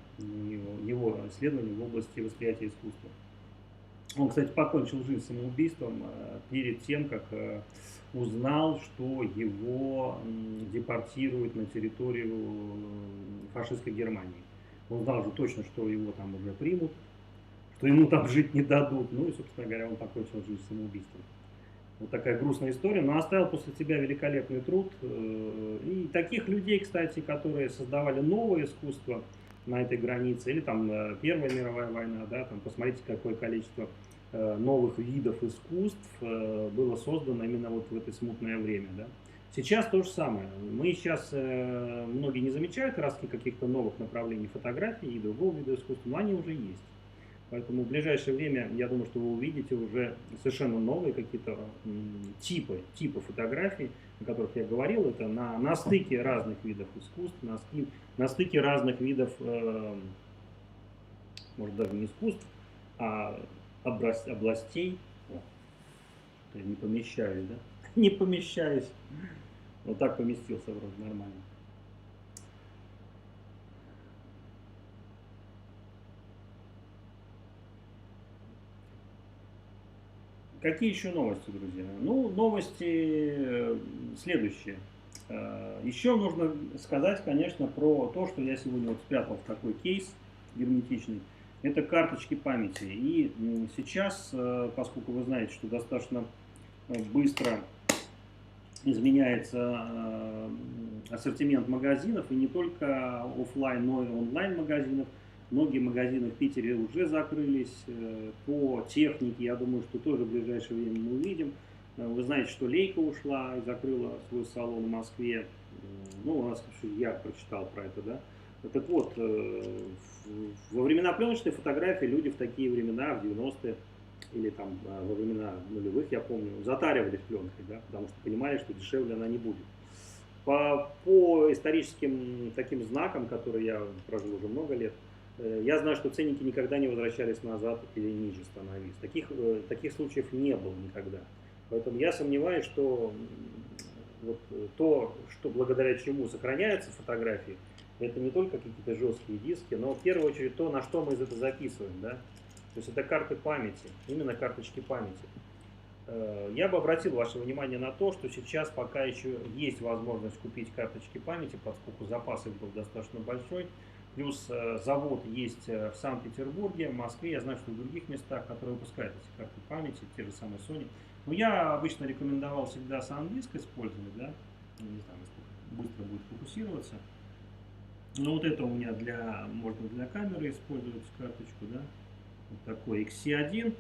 его исследования в области восприятия искусства. Он, кстати, покончил жизнь самоубийством перед тем, как узнал, что его депортируют на территорию фашистской Германии. Он знал же точно, что его там уже примут, что ему там жить не дадут. Ну и, собственно говоря, он покончил жизнь самоубийством. Вот такая грустная история, но оставил после себя великолепный труд. И таких людей, кстати, которые создавали новое искусство на этой границе, или там Первая мировая война, да, там посмотрите, какое количество новых видов искусств было создано именно вот в это смутное время, да. Сейчас то же самое. Мы сейчас, многие не замечают ростки каких-то новых направлений фотографии и другого вида искусства, но они уже есть. Поэтому в ближайшее время, я думаю, что вы увидите уже совершенно новые какие-то типы фотографий, о которых я говорил. Это на стыке разных видов искусств, на стыке разных видов, может даже не искусств, а областей. О, я не помещаюсь, да? Не помещаюсь. Вот так поместился вроде нормально. Какие еще новости, друзья? Ну, новости следующие. Еще нужно сказать, конечно, про то, что я сегодня вот спрятал в такой кейс герметичный. Это карточки памяти. И сейчас, поскольку вы знаете, что достаточно быстро изменяется ассортимент магазинов, и не только офлайн, но и онлайн магазинов, многие магазины в Питере уже закрылись. По технике, я думаю, что тоже в ближайшее время мы увидим. Вы знаете, что Лейка ушла и закрыла свой салон в Москве. Ну, у нас я прочитал про это, да. Так вот, во времена пленочной фотографии люди в такие времена, в 90-е, или там во времена нулевых, я помню, затаривались пленкой, да, потому что понимали, что дешевле она не будет. По историческим таким знакам, которые я прожил уже много лет, я знаю, что ценники никогда не возвращались назад или ниже становились. Таких случаев не было никогда. Поэтому я сомневаюсь, что вот то, что благодаря чему сохраняются фотографии, Это не только какие-то жесткие диски, но в первую очередь то, на что мы это записываем, да. То есть это карты памяти, именно карточки памяти. Я бы обратил ваше внимание на то, что сейчас пока еще есть возможность купить карточки памяти, поскольку запас их был достаточно большой. Плюс завод есть в Санкт-Петербурге, в Москве, я знаю, что в других местах, которые выпускают эти карты памяти, те же самые Sony. Но я обычно рекомендовал всегда SanDisk использовать, да, не знаю, насколько быстро будет фокусироваться. Но вот это у меня можно для камеры использовать карточку, да, вот такой XC1.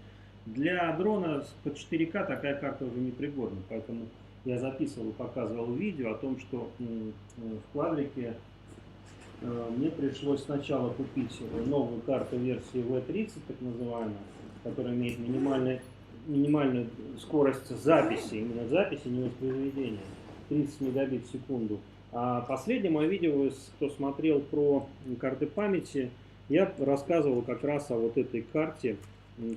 Для дрона под 4К такая карта уже не пригодна, поэтому я записывал и показывал видео о том, что в Квадрике мне пришлось сначала купить новую карту версии V30, так называемую, которая имеет минимальную скорость записи, именно записи, не воспроизведения, 30 мегабит в секунду. А последнее мое видео, кто смотрел про карты памяти, я рассказывал как раз о вот этой карте,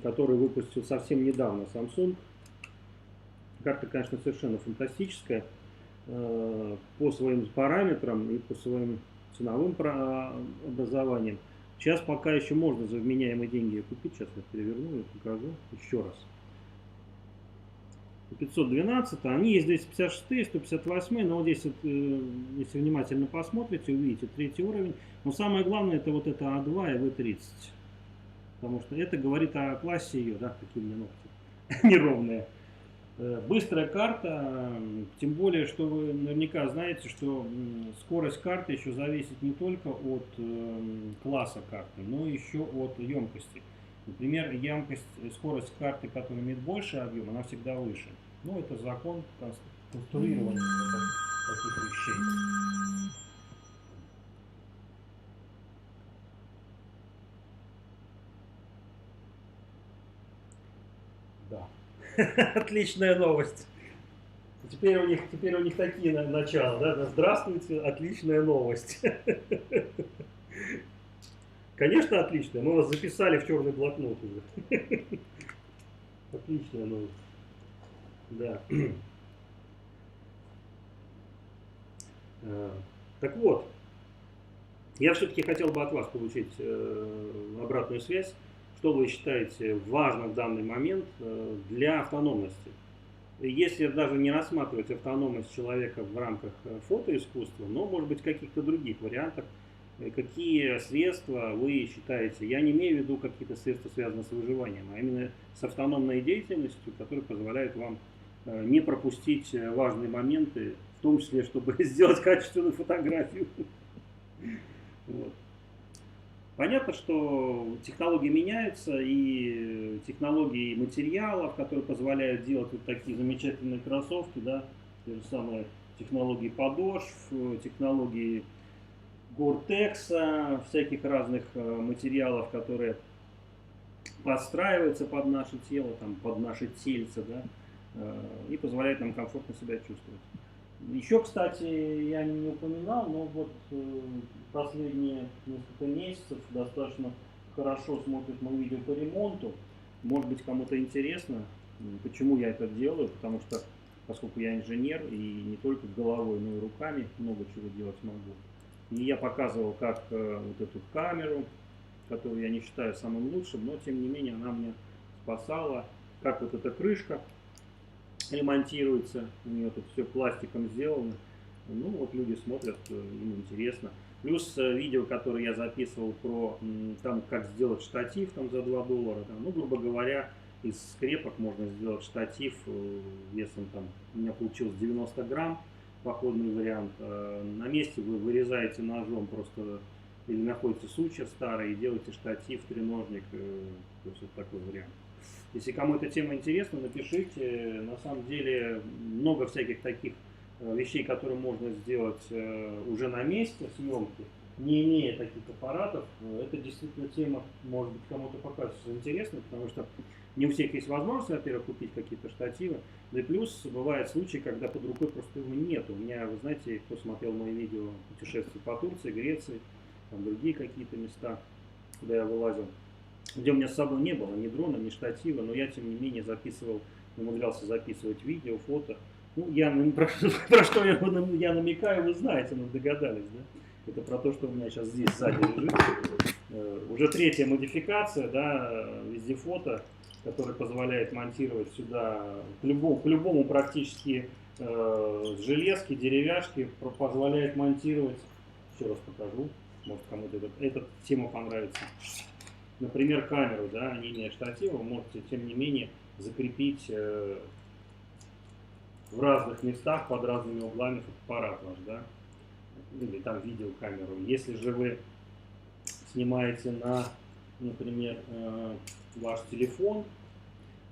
которую выпустил совсем недавно Samsung. Карта, конечно, совершенно фантастическая по своим параметрам и по своим ценовым образованиям. Сейчас пока еще можно за вменяемые деньги ее купить. Сейчас я переверну и покажу еще раз. 512, они есть 256, 158, но вот здесь, если внимательно посмотрите, увидите третий уровень. Но самое главное, это вот это А2 и В30. Потому что это говорит о классе ее, да, какие у меня ногти неровные. Быстрая карта, тем более, что вы наверняка знаете, что скорость карты еще зависит не только от класса карты, но еще от емкости. Например, скорость карты, которая имеет больше объем, она всегда выше. Ну, это закон конструирования таких вещей. Да. Отличная новость. Теперь у них такие начала, да? Здравствуйте, отличная новость. Конечно, отличная. Мы вас записали в черный блокнот уже. Отличная новость. Да. Так вот, я все-таки хотел бы от вас получить обратную связь. Что вы считаете важным в данный момент для автономности? Если даже не рассматривать автономность человека в рамках фотоискусства, но, может быть, каких-то других вариантах, какие средства вы считаете, я не имею в виду какие-то средства, связанные с выживанием, а именно с автономной деятельностью, которая позволяет вам не пропустить важные моменты, в том числе, чтобы сделать качественную фотографию. Вот. Понятно, что технологии меняются, и технологии материалов, которые позволяют делать вот такие замечательные кроссовки, да, те же самые технологии подошв, технологии Гортекса, всяких разных материалов, которые подстраиваются под наше тело, там, под наши тельца, да, и позволяют нам комфортно себя чувствовать. Еще, кстати, я не упоминал, но вот последние несколько месяцев достаточно хорошо смотрят мои видео по ремонту. Может быть, кому-то интересно, почему я это делаю, потому что, поскольку я инженер, и не только головой, но и руками много чего делать могу. И я показывал, как вот эту камеру, которую я не считаю самым лучшим, но тем не менее она меня спасала, как вот эта крышка ремонтируется, у нее тут все пластиком сделано. Ну вот люди смотрят, им интересно. Плюс видео, которое я записывал про там, как сделать штатив там, за $2. Там, ну, грубо говоря, из скрепок можно сделать штатив весом там, у меня получилось 90 грамм, походный вариант. На месте вы вырезаете ножом просто или находите сучья старый и делаете штатив, треножник, то есть вот такой вариант. Если кому эта тема интересна, напишите. На самом деле много всяких таких вещей, которые можно сделать уже на месте съемки, не имея таких аппаратов. Это действительно тема, может быть, кому-то покажется интересной, потому что не у всех есть возможность, во-первых, купить какие-то штативы. Да и плюс бывают случаи, когда под рукой просто его нет. У меня, вы знаете, кто смотрел мои видео путешествий по Турции, Греции, там другие какие-то места, куда я вылазил, где у меня с собой не было ни дрона, ни штатива, но я, тем не менее, умудрялся записывать видео, фото. Ну, про что я намекаю, вы знаете, ну, догадались, да? Это про то, что у меня сейчас здесь сзади лежит. Уже третья модификация, да, везде фото, который позволяет монтировать сюда к любому практически железки, деревяшки, позволяет монтировать. Еще раз покажу, может кому-то эта тема понравится. Например, камеру, да, не имея штатива, вы можете, тем не менее, закрепить в разных местах, под разными углами фотоаппарат ваш, да, или там видеокамеру. Если же вы снимаете на, например, ваш телефон,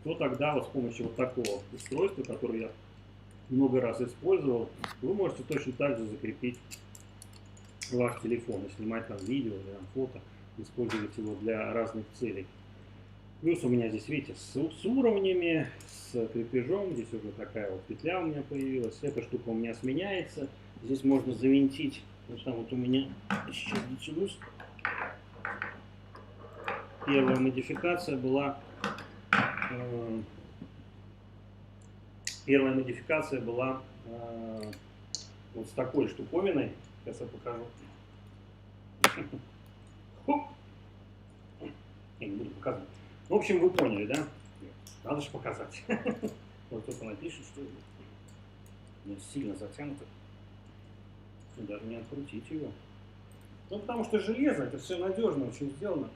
то тогда вот с помощью вот такого устройства, которое я много раз использовал, вы можете точно так же закрепить ваш телефон и снимать там видео или там фото, использовать его для разных целей. Плюс у меня здесь, видите, с уровнями, с крепежом, здесь уже такая вот петля у меня появилась, эта штука у меня сменяется, здесь можно завинтить, вот там вот у меня, сейчас дотянусь, первая модификация была вот с такой штуковиной. Сейчас я покажу. Хоп. Я не буду показывать. В общем, вы поняли, да? Надо же показать. Вот только напишет, что сильно затянуто. И даже не открутить его. Ну, потому что железо, это все надежно, очень сделано.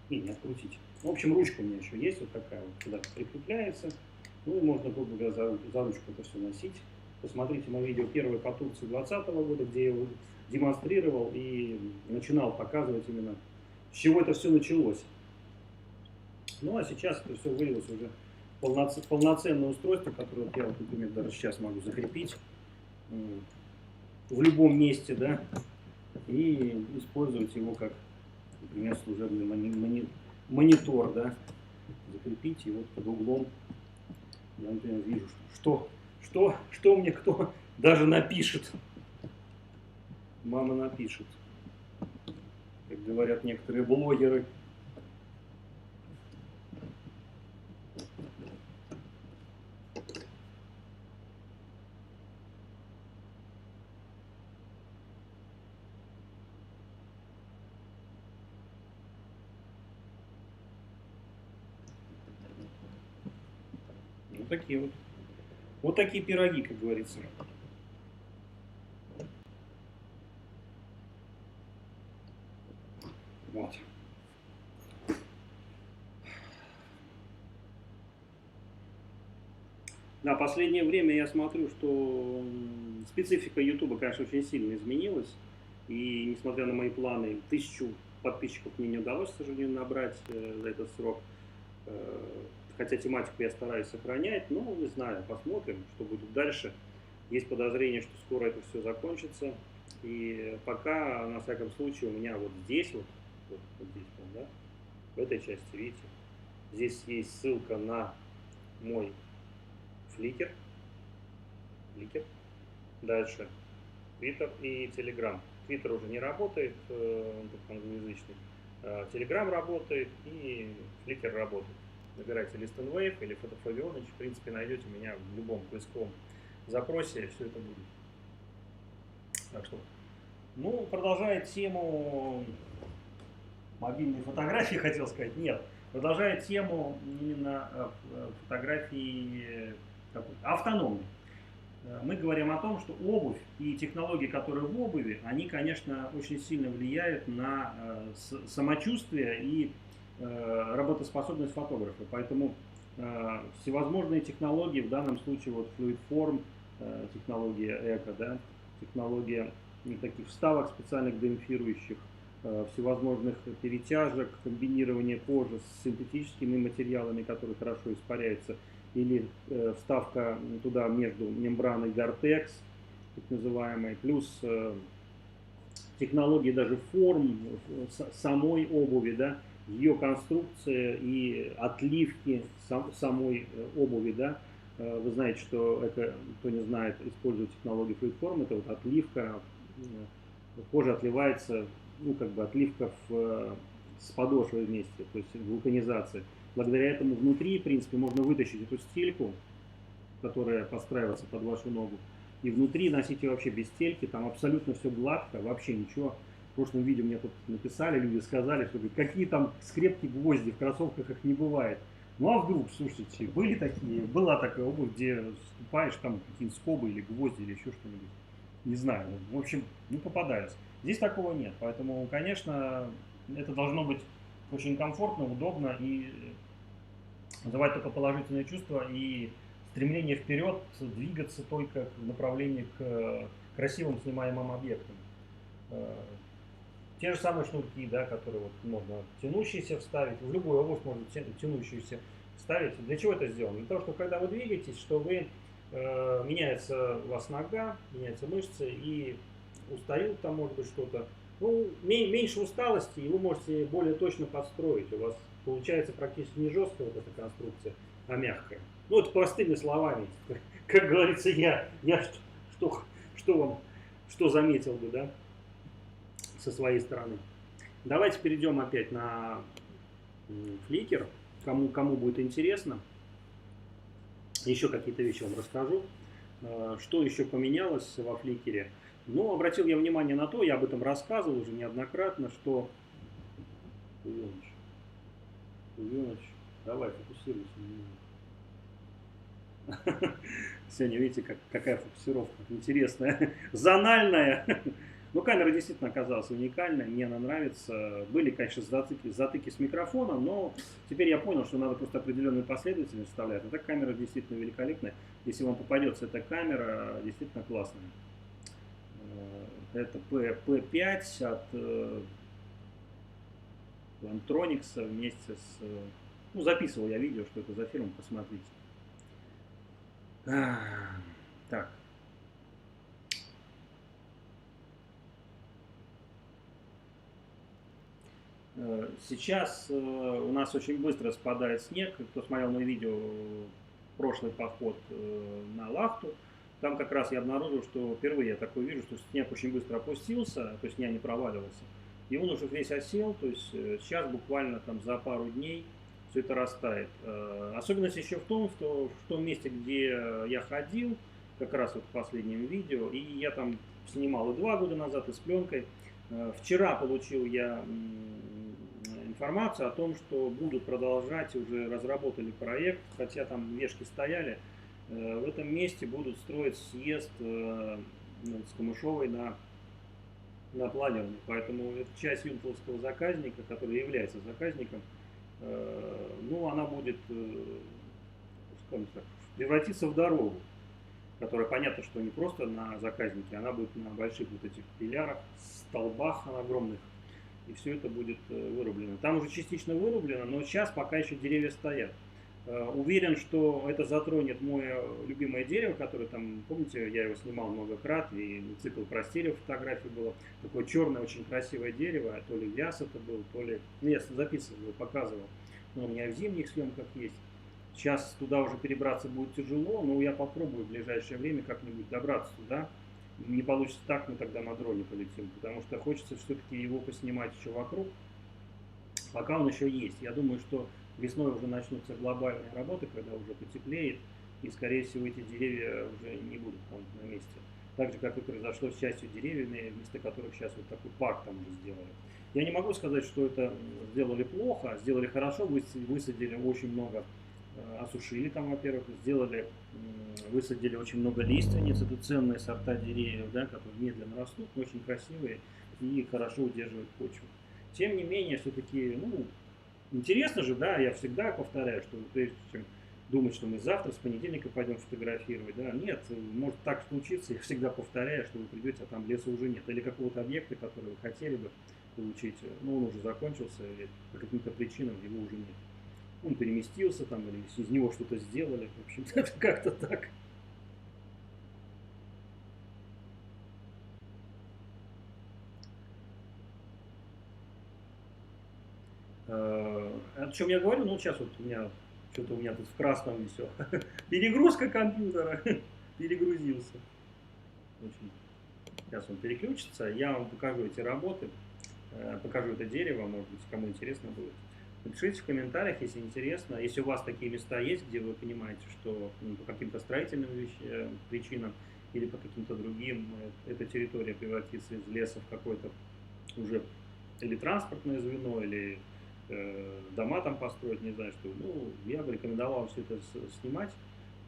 И не открутить. В общем, ручка у меня еще есть, вот такая вот, куда прикрепляется. Ну и можно, грубо говоря, за ручку это все носить. Посмотрите мое видео первое по Турции 2020 года, где я его демонстрировал и начинал показывать именно, с чего это все началось. Ну а сейчас это все вылилось уже в полноценное устройство, которое я, вот, например, даже сейчас могу закрепить в любом месте, да, и использовать его как, например, служебный монитор, да, закрепить, и вот под углом я, например, вижу, что мне кто даже напишет. Мама напишет, как говорят некоторые блогеры. Вот такие вот. Вот такие пироги, как говорится. Вот. Да, последнее время я смотрю, что специфика YouTube, конечно, очень сильно изменилась. И несмотря на мои планы, 1000 подписчиков мне не удалось, к сожалению, набрать за этот срок. Хотя тематику я стараюсь сохранять, но не знаю, посмотрим, что будет дальше. Есть подозрение, что скоро это все закончится. И пока, на всяком случае, у меня вот здесь, вот здесь, да, в этой части, видите, здесь есть ссылка на мой Flickr. Дальше Twitter и Telegram. Twitter уже не работает, он только англоязычный. Telegram работает и Flickr работает. Набирайте ListenWave или Фотофавионыч, в принципе, найдете меня в любом поисковом запросе, все это будет. Так что, ну, продолжая тему мобильной фотографии, хотел сказать, нет, продолжая тему именно фотографии автономной. Мы говорим о том, что обувь и технологии, которые в обуви, они, конечно, очень сильно влияют на самочувствие и работоспособность фотографа. Поэтому всевозможные технологии, в данном случае вот FluidForm, технология эко, да, технология таких вставок специальных демпфирующих, всевозможных перетяжек, комбинирование кожи с синтетическими материалами, которые хорошо испаряются, или вставка туда между мембраной Gore-Tex, так называемой, плюс технологии даже форм самой обуви, да, ее конструкция и отливки самой обуви, да. Вы знаете, что это, кто не знает, использует технологию FluidForm, это вот отливка, кожа отливается, ну, как бы отливка с подошвой вместе, то есть вулканизация. Благодаря этому внутри, в принципе, можно вытащить эту стельку, которая подстраивается под вашу ногу, И внутри носите вообще без стельки, там абсолютно все гладко, вообще ничего. В прошлом видео мне тут написали, люди сказали, что говорит, какие там скрепки гвозди, в кроссовках их не бывает. Ну а вдруг, слушайте, была такая обувь, где ступаешь, там какие-то скобы или гвозди или еще что-нибудь. Не знаю, в общем, не попадаюсь. Здесь такого нет, поэтому, конечно, это должно быть очень комфортно, удобно и вызывать только положительные чувства и стремление вперед, двигаться только в направлении к красивым снимаемым объектам. Те же самые шнурки, да, которые вот можно тянущиеся вставить, в любую обувь можно тянущуюся вставить. Для чего это сделано? Для того, что когда вы двигаетесь, что вы меняется у вас нога, меняются мышцы, и устают там, может быть, что-то. Ну, меньше усталости, и вы можете более точно подстроить. У вас получается практически не жесткая вот эта конструкция, а мягкая. Ну, это простыми словами. Как говорится, я что заметил бы, да, со своей стороны. Давайте перейдем опять на Flickr. Кому будет интересно, еще какие-то вещи вам расскажу. Что еще поменялось во Flickr? Ну, обратил я внимание на то, я об этом рассказывал уже неоднократно, что... Ильич, давай, фокусируйся. Сегодня, видите, какая фокусировка интересная, зональная. Но камера действительно оказалась уникальной, мне она нравится. Были, конечно, затыки с микрофоном, но теперь я понял, что надо просто определенную последовательность вставлять. Эта камера действительно великолепная. Если вам попадется эта камера, действительно классная. Это P5 от Plantronics вместе с... Ну, записывал я видео, что это за фирма, посмотрите. Так. Сейчас у нас очень быстро спадает снег. Кто смотрел мое видео, прошлый поход на Лахту, там как раз я обнаружил, что впервые я такое вижу, что снег очень быстро опустился, то есть снег не проваливался. И он уже весь осел, то есть сейчас буквально там за пару дней все это растает. Особенность еще в том, что в том месте, где я ходил, как раз вот в последнем видео, и я там снимал и 2 года назад, и с пленкой. Вчера получил я информацию о том, что будут продолжать, уже разработали проект, хотя там вешки стояли. В этом месте будут строить съезд с Камышовой на планерную. Поэтому это часть юнтовского заказника, который является заказником, ну, она будет, скажем так, превратиться в дорогу, которая, понятно, что не просто на заказнике, она будет на больших вот этих пилярах, столбах огромных, и все это будет вырублено. Там уже частично вырублено, но сейчас пока еще деревья стоят. Уверен, что это затронет мое любимое дерево, которое там, помните, я его снимал многократно, и цикл про стерео фотографий было. Такое черное, очень красивое дерево, то ли вяз это был, то ли... Ну, я записывал его, показывал. Но у меня в зимних съемках есть. Сейчас туда уже перебраться будет тяжело, но я попробую в ближайшее время как-нибудь добраться туда. Не получится так, мы тогда на дроне полетим, потому что хочется все-таки его поснимать еще вокруг, пока он еще есть. Я думаю, что весной уже начнутся глобальные работы, когда уже потеплеет, и, скорее всего, эти деревья уже не будут на месте. Так же, как и произошло с частью деревьями, вместо которых сейчас вот такой парк там уже сделали. Я не могу сказать, что это сделали плохо, сделали хорошо, высадили очень много, осушили там, во-первых, высадили очень много лиственниц, это ценные сорта деревьев, да, которые медленно растут, но очень красивые и хорошо удерживают почву. Тем не менее, все-таки, ну, интересно же, да, я всегда повторяю, что прежде чем думать, что мы завтра с понедельника пойдем фотографировать, да, нет, может так случиться, я всегда повторяю, что вы придете, а там леса уже нет, или какого-то объекта, который вы хотели бы получить, ну, он уже закончился, или по каким-то причинам его уже нет. Он переместился там, или из него что-то сделали, в общем, это как-то так. О чем я говорю, ну, сейчас вот у меня что-то тут в красном все. Перегрузка компьютера. Перегрузился. Очень. Сейчас он переключится. Я вам покажу эти работы. Покажу это дерево. Может быть, кому интересно будет. Напишите в комментариях, если интересно. Если у вас такие места есть, где вы понимаете, что по каким-то строительным причинам или по каким-то другим, эта территория превратится из леса в какой-то уже или транспортное звено, или дома там построить, не знаю что. Ну, я бы рекомендовал все это снимать,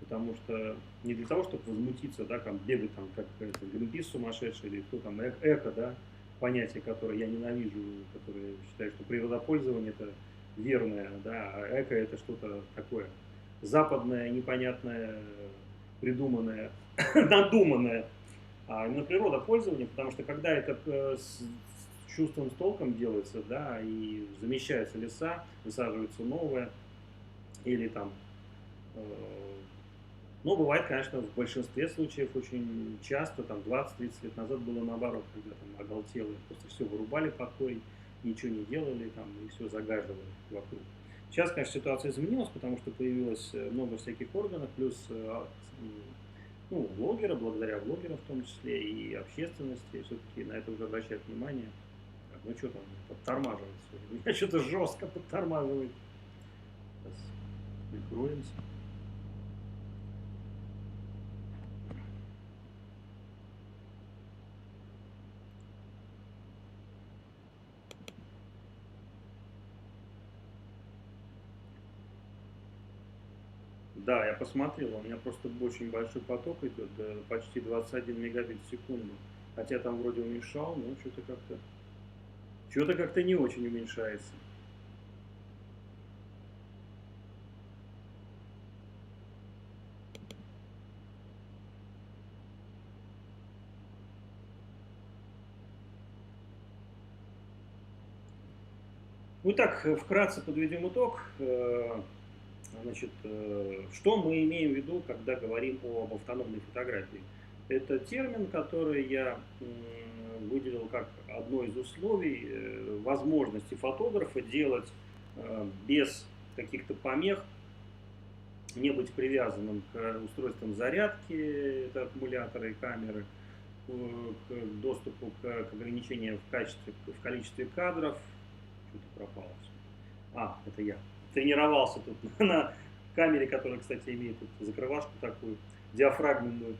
потому что не для того, чтобы возмутиться, да, там бегать там как Гринпис сумасшедший, или кто там, эко, да, понятие, которое я ненавижу, которое считаю, что природопользование это верное, да, а эко это что-то такое западное, непонятное, придуманное, надуманное, а именно природопользование, потому что когда это с чувством, с толком делается, да, и замещаются леса, высаживаются новые, или там, ну, бывает, конечно, в большинстве случаев очень часто, там 20-30 лет назад было наоборот, когда там оголтелые, просто все вырубали под корень, ничего не делали, там, и все загаживали вокруг. Сейчас, конечно, ситуация изменилась, потому что появилось много всяких органов, плюс ну, блогеры, благодаря блогерам в том числе, и общественности все-таки на это уже обращают внимание. Так, ну что там, подтормаживает сегодня. Меня что-то жестко подтормаживает. Сейчас прикроемся. Да, я посмотрел, у меня просто очень большой поток идет, почти 21 мегабит в секунду. Хотя там вроде уменьшал, но что-то как-то не очень уменьшается. Ну так, вкратце подведем итог. Значит, что мы имеем в виду, когда говорим об автономной фотографии? Это термин, который я выделил как одно из условий возможности фотографа делать без каких-то помех, не быть привязанным к устройствам зарядки, это аккумуляторы и камеры, к доступу к ограничениям в количестве кадров. Что-то пропало. Это я. Тренировался тут на камере, которая, кстати, имеет тут закрывашку такую, диафрагменную.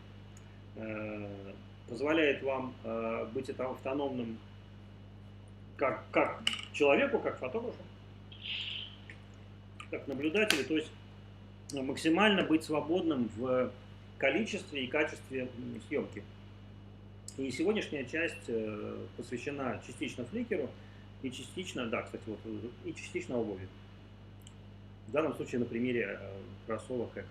Позволяет вам быть автономным как человеку, как фотографу, как наблюдателю, то есть максимально быть свободным в количестве и качестве съемки. И сегодняшняя часть посвящена частично фликеру и частично, да, кстати, вот, и частично обуви. В данном случае на примере кроссовок Эко.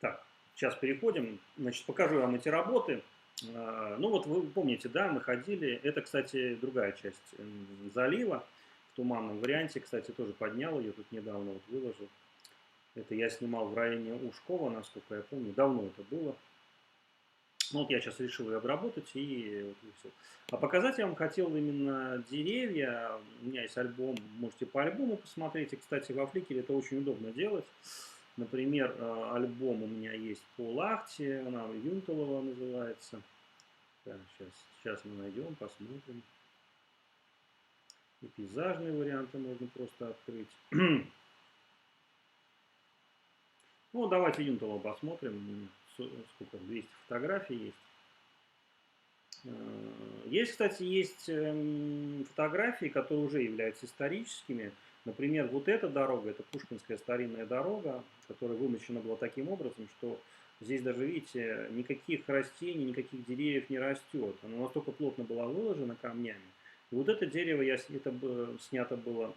Так, сейчас переходим. Значит, покажу вам эти работы. Ну вот вы помните, да, мы ходили. Это, кстати, другая часть залива. В туманном варианте, кстати, тоже поднял ее тут недавно, вот выложил. Это я снимал в районе Ушкова, насколько я помню. Давно это было. Ну вот я сейчас решил ее обработать и все. А показать я вам хотел именно деревья. У меня есть альбом, можете по альбому посмотреть. И, кстати, во фликере это очень удобно делать. Например, альбом у меня есть по Лахте, она Юнталова называется. Так, сейчас мы найдем, посмотрим. И пейзажные варианты можно просто открыть. Ну, давайте Юнталова посмотрим. Сколько? 200 фотографий есть. Есть, кстати, фотографии, которые уже являются историческими. Например, вот эта дорога, это Пушкинская старинная дорога, которая вымощена была таким образом, что здесь даже, видите, никаких растений, никаких деревьев не растет. Она настолько плотно была выложена камнями. И вот это дерево, снято было,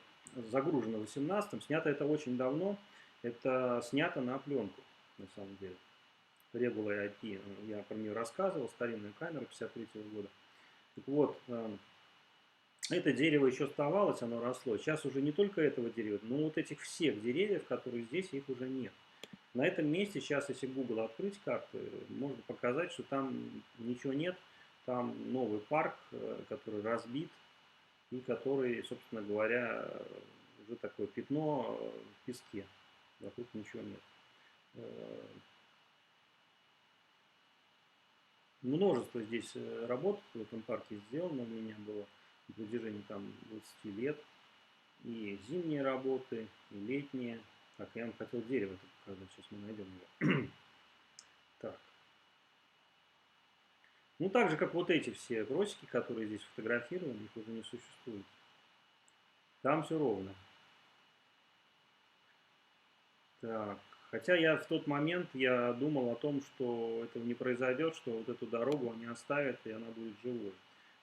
загружено в 18-м, снято это очень давно, это снято на пленку, на самом деле. Regular IP, я про нее рассказывал, старинную камеру 53-го года. Так вот, это дерево еще оставалось, оно росло. Сейчас уже не только этого дерева, но вот этих всех деревьев, которые здесь, их уже нет. На этом месте сейчас, если Google открыть карты, можно показать, что там ничего нет. Там новый парк, который разбит и который, собственно говоря, уже такое пятно в песке. Вокруг ничего нет. Множество здесь работ в этом парке сделано у меня было на протяжении там 20 лет. И зимние работы, и летние. Так, я вам хотел дерево показать, сейчас мы найдем его. Так. Ну, так же, как вот эти все кросики, которые здесь фотографированы, их уже не существует. Там все ровно. Так. Хотя я в тот момент я думал о том, что этого не произойдет, что вот эту дорогу они оставят, и она будет живой.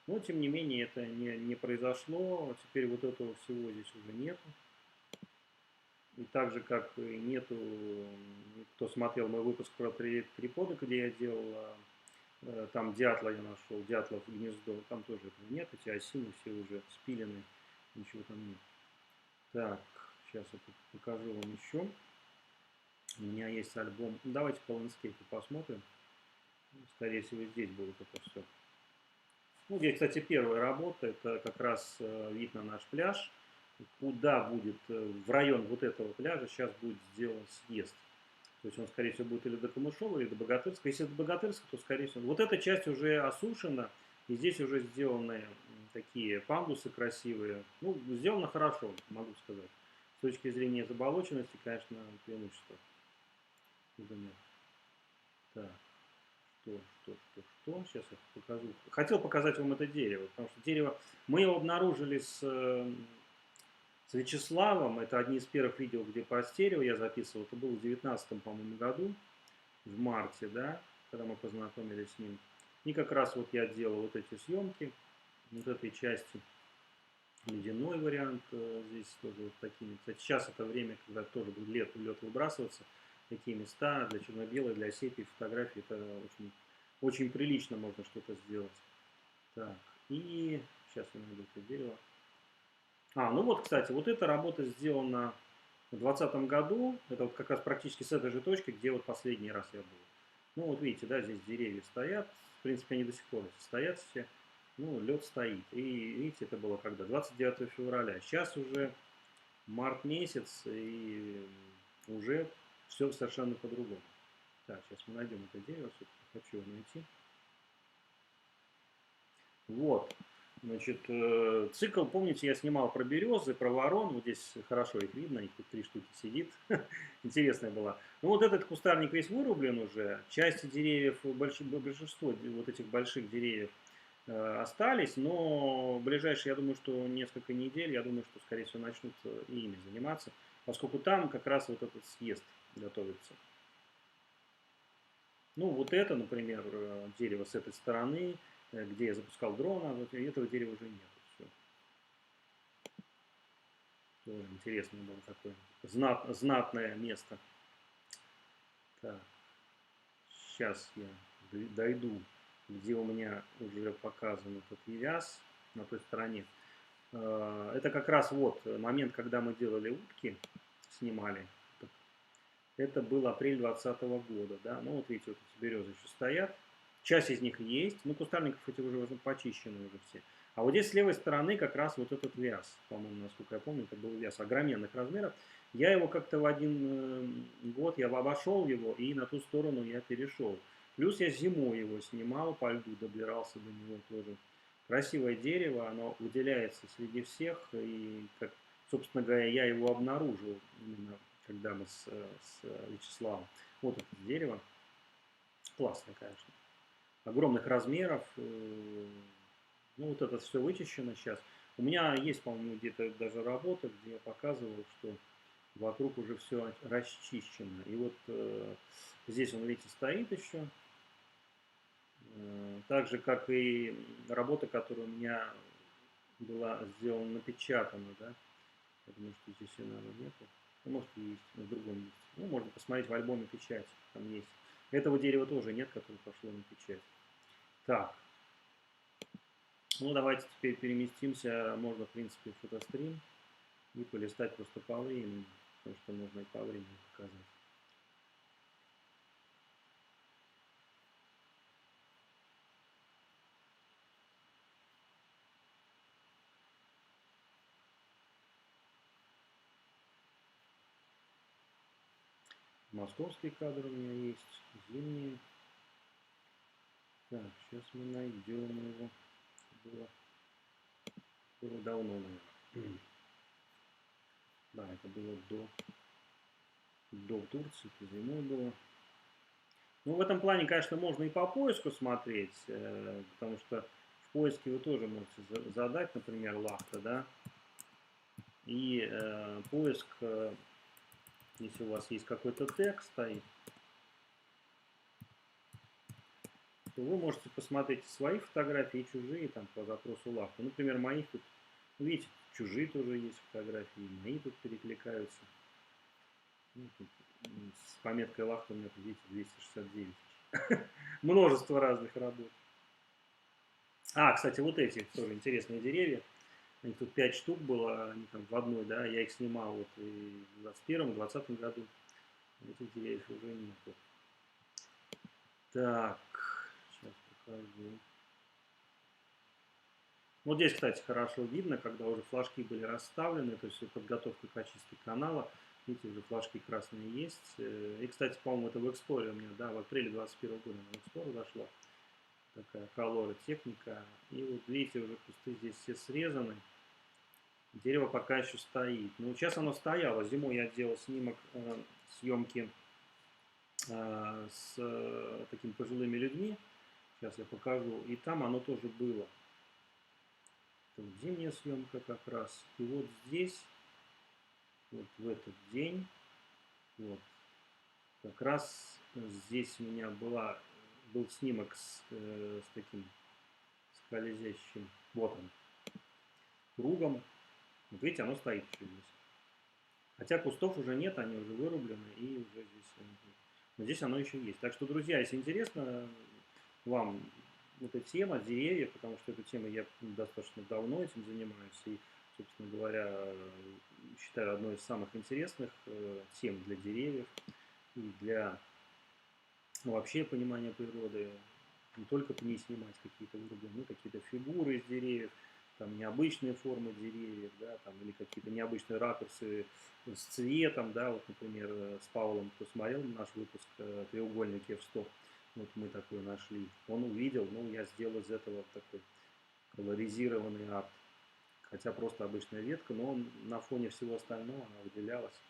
Но, тем не менее, это не произошло. Теперь вот этого всего здесь уже нету. И так же, как и нету, кто смотрел мой выпуск про триподы, где я делал, там дятла я нашел, дятлов гнездо, там тоже этого нет, эти осины все уже спилены, ничего там нет. Так, сейчас я покажу вам еще. У меня есть альбом. Давайте по ландскейпу посмотрим. Скорее всего, здесь будет это все. Ну, здесь, кстати, первая работа. Это как раз вид на наш пляж. Куда будет, в район вот этого пляжа сейчас будет сделан съезд. То есть он, скорее всего, будет или до Камышова, или до Богатырска. Если до Богатырска, то, скорее всего... Вот эта часть уже осушена, и здесь уже сделаны такие пандусы красивые. Ну, сделано хорошо, могу сказать. С точки зрения заболоченности, конечно, преимущество. Нет. Так, что? Сейчас я покажу. Хотел показать вам это дерево, потому что дерево... Мы его обнаружили с Вячеславом. Это одни из первых видео, где по стерео я записывал. Это было в 2019, по-моему, году. В марте, да, когда мы познакомились с ним. И как раз вот я делал вот эти съемки, вот этой части, ледяной вариант здесь тоже вот такими. Кстати, сейчас это время, когда тоже будет лед выбрасываться, такие места для черно-белой, для сепии, фотографии, это очень, очень прилично можно что-то сделать. Так, и сейчас я найду это дерево. Ну вот, кстати, вот эта работа сделана в 2020 году, это вот как раз практически с этой же точки, где вот последний раз я был. Ну вот видите, да, здесь деревья стоят, в принципе они до сих пор стоят все, ну лед стоит. И видите, это было когда? 29 февраля. Сейчас уже март месяц, и уже все совершенно по-другому. Так, сейчас мы найдем это дерево, все-таки хочу его найти. Вот. Значит, цикл, помните, я снимал про березы, про ворон, вот здесь хорошо их видно, их тут 3 штуки сидит, интересная была. Ну вот этот кустарник весь вырублен уже, части деревьев, большинство вот этих больших деревьев остались, но в ближайшие, я думаю, что несколько недель, я думаю, что, скорее всего, начнут и ими заниматься, поскольку там как раз вот этот съезд готовится. Ну, вот это, например, дерево с этой стороны, где я запускал дрона, вот этого дерева уже нет. Все. Тоже интересное было такое знатное место. Так, сейчас я дойду, где у меня уже показан этот вяз на той стороне. Это как раз вот момент, когда мы делали утки, снимали. Это был апрель 2020 года, да. Ну вот видите, вот эти березы еще стоят. Часть из них есть, но кустарников эти уже почищены уже все. А вот здесь с левой стороны как раз вот этот вяз, по-моему, насколько я помню, это был вяз огроменных размеров. Я его как-то в один год, я обошел его и на ту сторону я перешел. Плюс я зимой его снимал, по льду добирался до него тоже. Красивое дерево, оно выделяется среди всех, и, как, собственно говоря, я его обнаружил именно когда мы с Вячеславом. Вот это дерево, классное, конечно, огромных размеров, ну вот это все вычищено сейчас. У меня есть, по-моему, где-то даже работа, где я показывал, что вокруг уже все расчищено. И вот здесь он, видите, стоит еще. Так же, как и работа, которая у меня была сделана, напечатана, да. Я думаю, что здесь ее, наверное, нету. Ну, может и есть, но в другом месте. Ну, можно посмотреть в альбоме печать, там есть. Этого дерева тоже нет, которое пошло на печать. Так, ну давайте теперь переместимся, можно, в принципе, в фотострим и полистать просто по времени, потому что можно и по времени показать. Московские кадры у меня есть, зимние. Так, сейчас мы найдем его. Было давно, наверное. Да, это было до Турции, это зимой было. Ну, в этом плане, конечно, можно и по поиску смотреть, потому что в поиске вы тоже можете задать, например, лахта, да, и поиск, если у вас есть какой-то текст стоит, то вы можете посмотреть свои фотографии и чужие там по запросу лахта. Например, моих тут, видите, чужие тоже есть фотографии, мои тут перекликаются. Ну, тут, с пометкой лахта у меня, тут, видите, 269. Множество разных работ. А, кстати, вот эти тоже интересные деревья. Их тут 5 штук было, они там в одной, да, я их снимал вот и в 21-20 году. Этих деревьев уже нету. Так, сейчас покажу. Вот здесь, кстати, хорошо видно, когда уже флажки были расставлены, то есть подготовка к очистке канала. Видите, уже флажки красные есть. И, кстати, по-моему, это в Explorer у меня, да, в апреле 2021 года на Explorer зашла. Такая колора техника. И вот видите, уже кусты здесь все срезаны. Дерево пока еще стоит. Ну, сейчас оно стояло. Зимой я делал снимок съемки с такими пожилыми людьми. Сейчас я покажу. И там оно тоже было. Это вот зимняя съемка как раз. И вот здесь, вот в этот день, вот, как раз здесь у меня был снимок с таким скользящим, вот он, кругом. Вот видите, оно стоит еще здесь. Хотя кустов уже нет, они уже вырублены, и уже здесь, но здесь оно еще есть. Так что, друзья, если интересно вам эта тема деревьев, потому что эту тему я достаточно давно этим занимаюсь, и, собственно говоря, считаю одной из самых интересных тем для деревьев и для вообще понимания природы, не только пни снимать какие-то вырубленные, но какие-то фигуры из деревьев, там необычные формы деревьев, да, там, или какие-то необычные ракурсы с цветом, да, вот, например, с Павлом, кто смотрел наш выпуск «Треугольники F100», вот мы такой нашли, он увидел, ну, я сделал из этого такой колоризированный арт, хотя просто обычная ветка, но он на фоне всего остального она выделялась.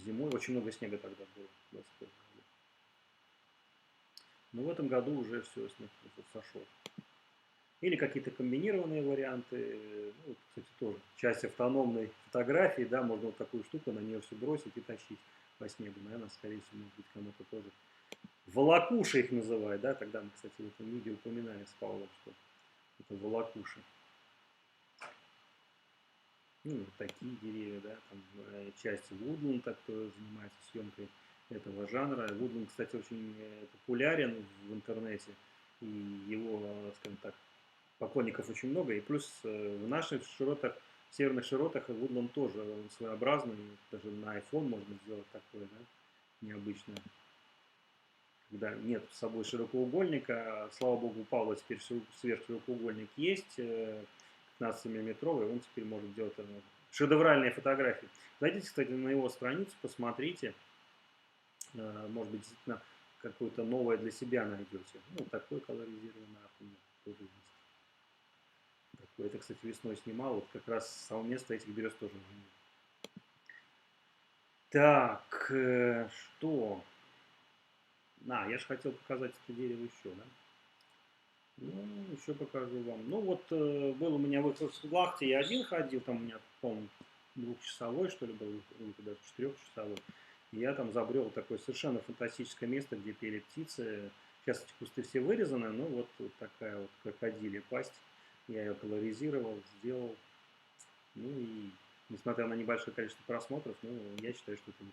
Зимой очень много снега тогда было, 21 году. Но в этом году уже все, снег сошел. Или какие-то комбинированные варианты. Ну, вот, кстати, тоже часть автономной фотографии, да, можно вот такую штуку, на нее все бросить и тащить по снегу. Наверное, скорее всего, может быть, кому-то тоже. Волокуши их называют, да, тогда мы, кстати, в этом видео упоминали с Павлом, что это волокуши. Ну, вот такие деревья, да, там часть Woodland, кто занимается съемкой этого жанра. Woodland, кстати, очень популярен в интернете, и его, скажем так, поклонников очень много, и плюс в наших широтах, в северных широтах Woodland тоже своеобразный, даже на iPhone можно сделать такое, да, необычное, когда нет с собой широкоугольника, слава богу, у Павла теперь сверхширокоугольник есть, 15-миллиметровый, он теперь может делать шедевральные фотографии. Зайдите, кстати, на его страницу, посмотрите, может быть, действительно какое-то новое для себя найдете. Ну, такой колоризированный арт у меня тоже есть. Такой, это, кстати, весной снимал, вот как раз с самого места этих берез тоже уже нет. Так, что? Я же хотел показать это дерево еще, да? Ну, еще покажу вам. Ну, вот был у меня выход в Лахте, я один ходил, там у меня, по-моему, 2-часовой, что ли, был, или даже 4-часовой. И я там забрел такое совершенно фантастическое место, где пели птицы. Сейчас эти кусты все вырезаны, но вот такая вот крокодилья пасть. Я ее колоризировал, сделал. Ну и несмотря на небольшое количество просмотров, ну, я считаю, что это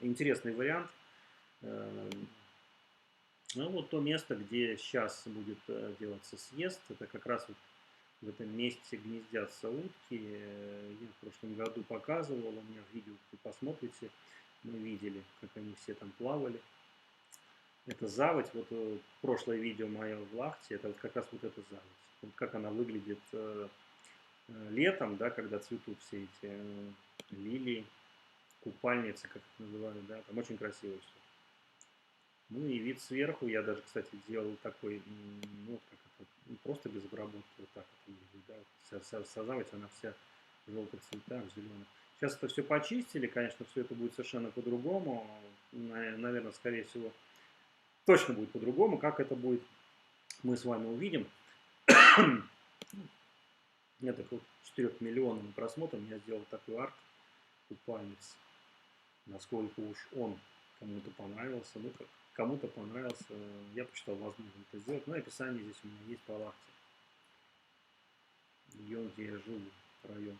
интересный вариант. Ну вот то место, где сейчас будет делаться съезд, это как раз вот в этом месте гнездятся утки. Я в прошлом году показывал, у меня в видео, вы посмотрите, мы видели, как они все там плавали. Это заводь, вот прошлое видео мое в Лахте, это вот как раз вот эта заводь. Вот как она выглядит летом, да, когда цветут все эти лилии, купальницы, как их называют, да, там очень красиво все. Ну и вид сверху, я даже, кстати, делал такой, ну, как это, просто без обработки, вот так вот выглядит, да, вся заводь, она вся в желтых цветах, в зеленых. Сейчас это все почистили, конечно, все это будет совершенно по-другому, наверное, скорее всего, точно будет по-другому. Как это будет, мы с вами увидим. Это вот 4 миллионным просмотром я сделал такой арт, купальниц. Насколько уж он кому-то понравился, ну как кому-то понравился, я посчитал возможным это сделать. Ну и описание здесь у меня есть по Лахте. Регион, где я живу, район.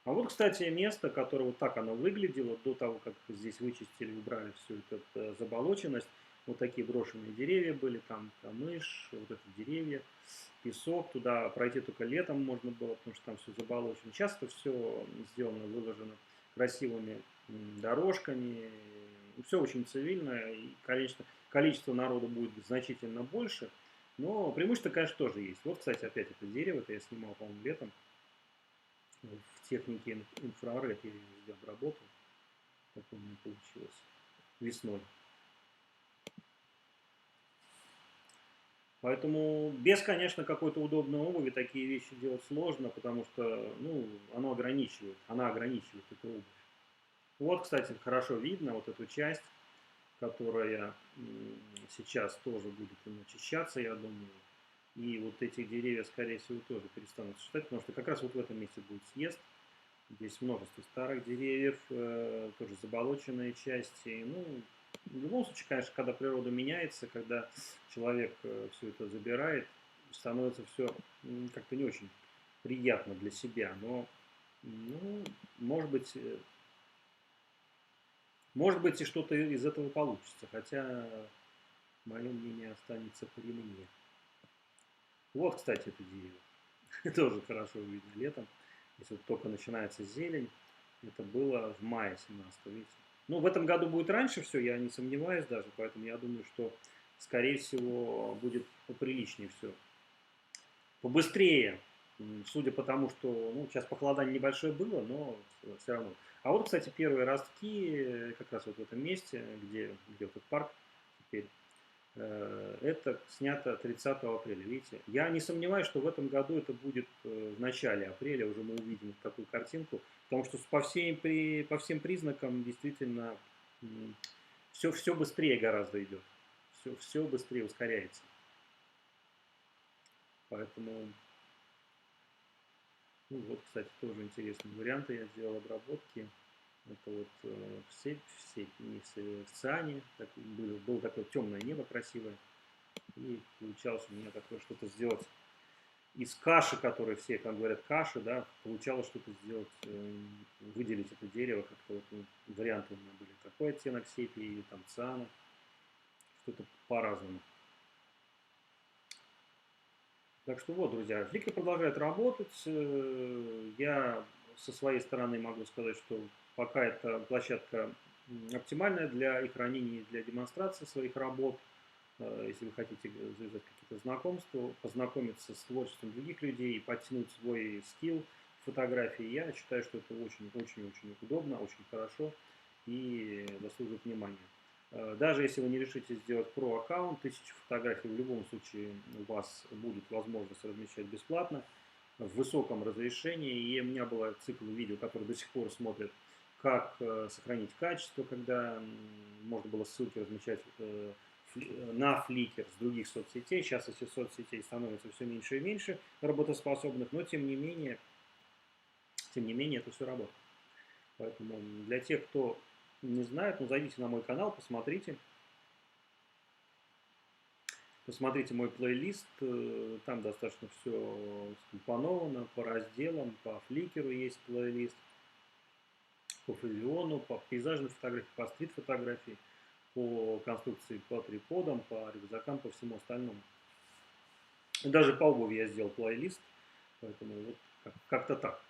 А вот, кстати, место, которое вот так оно выглядело до того, как здесь вычистили, убрали всю эту заболоченность. Вот такие брошенные деревья были, там камыш, вот это деревья, песок. Туда пройти только летом можно было, потому что там все заболочено. Сейчас это все сделано, выложено красивыми дорожками. Все очень цивильно, и количество народу будет значительно больше. Но преимущество, конечно, тоже есть. Вот, кстати, опять это дерево, это я снимал, по-моему, летом. В технике инфраред я ее везде обработал. Так у меня получилось. Весной. Поэтому без, конечно, какой-то удобной обуви такие вещи делать сложно, потому что, ну, она ограничивает эту обувь. Вот, кстати, хорошо видно вот эту часть, которая сейчас тоже будет начищаться, я думаю. И вот эти деревья, скорее всего, тоже перестанут существовать, потому что как раз вот в этом месте будет съезд. Здесь множество старых деревьев, тоже заболоченные части. Ну, в любом случае, конечно, когда природа меняется, когда человек все это забирает, становится все как-то не очень приятно для себя. Но, ну, может быть и что-то из этого получится, хотя мое мнение останется при мне. Вот, кстати, это дерево. Тоже хорошо видно летом. Если вот только начинается зелень. Это было в мае 17, видите. Ну, в этом году будет раньше все, я не сомневаюсь даже, поэтому я думаю, что, скорее всего, будет поприличнее все. Побыстрее, судя по тому, что, ну, сейчас похолодание небольшое было, но все равно. А вот, кстати, первые ростки, как раз вот в этом месте, где вот этот парк теперь, это снято 30 апреля, видите. Я не сомневаюсь, что в этом году это будет в начале апреля, уже мы увидим такую картинку, потому что по всем признакам действительно все быстрее гораздо идет, все быстрее ускоряется. Поэтому, ну вот, кстати, тоже интересные варианты я сделал обработки. Это вот не в циане, было такое темное небо красивое. И получалось у меня такое что-то сделать из каши, которые все, как говорят, каши, да, получалось что-то сделать, выделить это дерево, как-то вот, ну, варианты у меня были. Такой оттенок сепии или там циана, что-то по-разному. Так что вот, друзья, Flickr продолжает работать. Я со своей стороны могу сказать, что пока эта площадка оптимальная для их хранения, для демонстрации своих работ. Если вы хотите завязать какие-то знакомства, познакомиться с творчеством других людей, подтянуть свой скилл фотографии, я считаю, что это очень-очень-очень удобно, очень хорошо и заслуживает внимания. Даже если вы не решите сделать про-аккаунт, 1000 фотографий в любом случае у вас будет возможность размещать бесплатно в высоком разрешении. И у меня был цикл видео, который до сих пор смотрят, как сохранить качество, когда можно было ссылки размещать на Flickr с других соцсетей. Сейчас эти соцсетей становится все меньше и меньше работоспособных, но тем не менее это все работает. Поэтому для тех, кто не знает, ну зайдите на мой канал, посмотрите. Посмотрите мой плейлист, там достаточно все скомпоновано по разделам, по Flickr есть плейлист, по фавиону, по пейзажной фотографии, по стрит-фотографии, по конструкции, по триподам, по рюкзакам, по всему остальному. И даже по обуви я сделал плейлист, поэтому вот как-то так.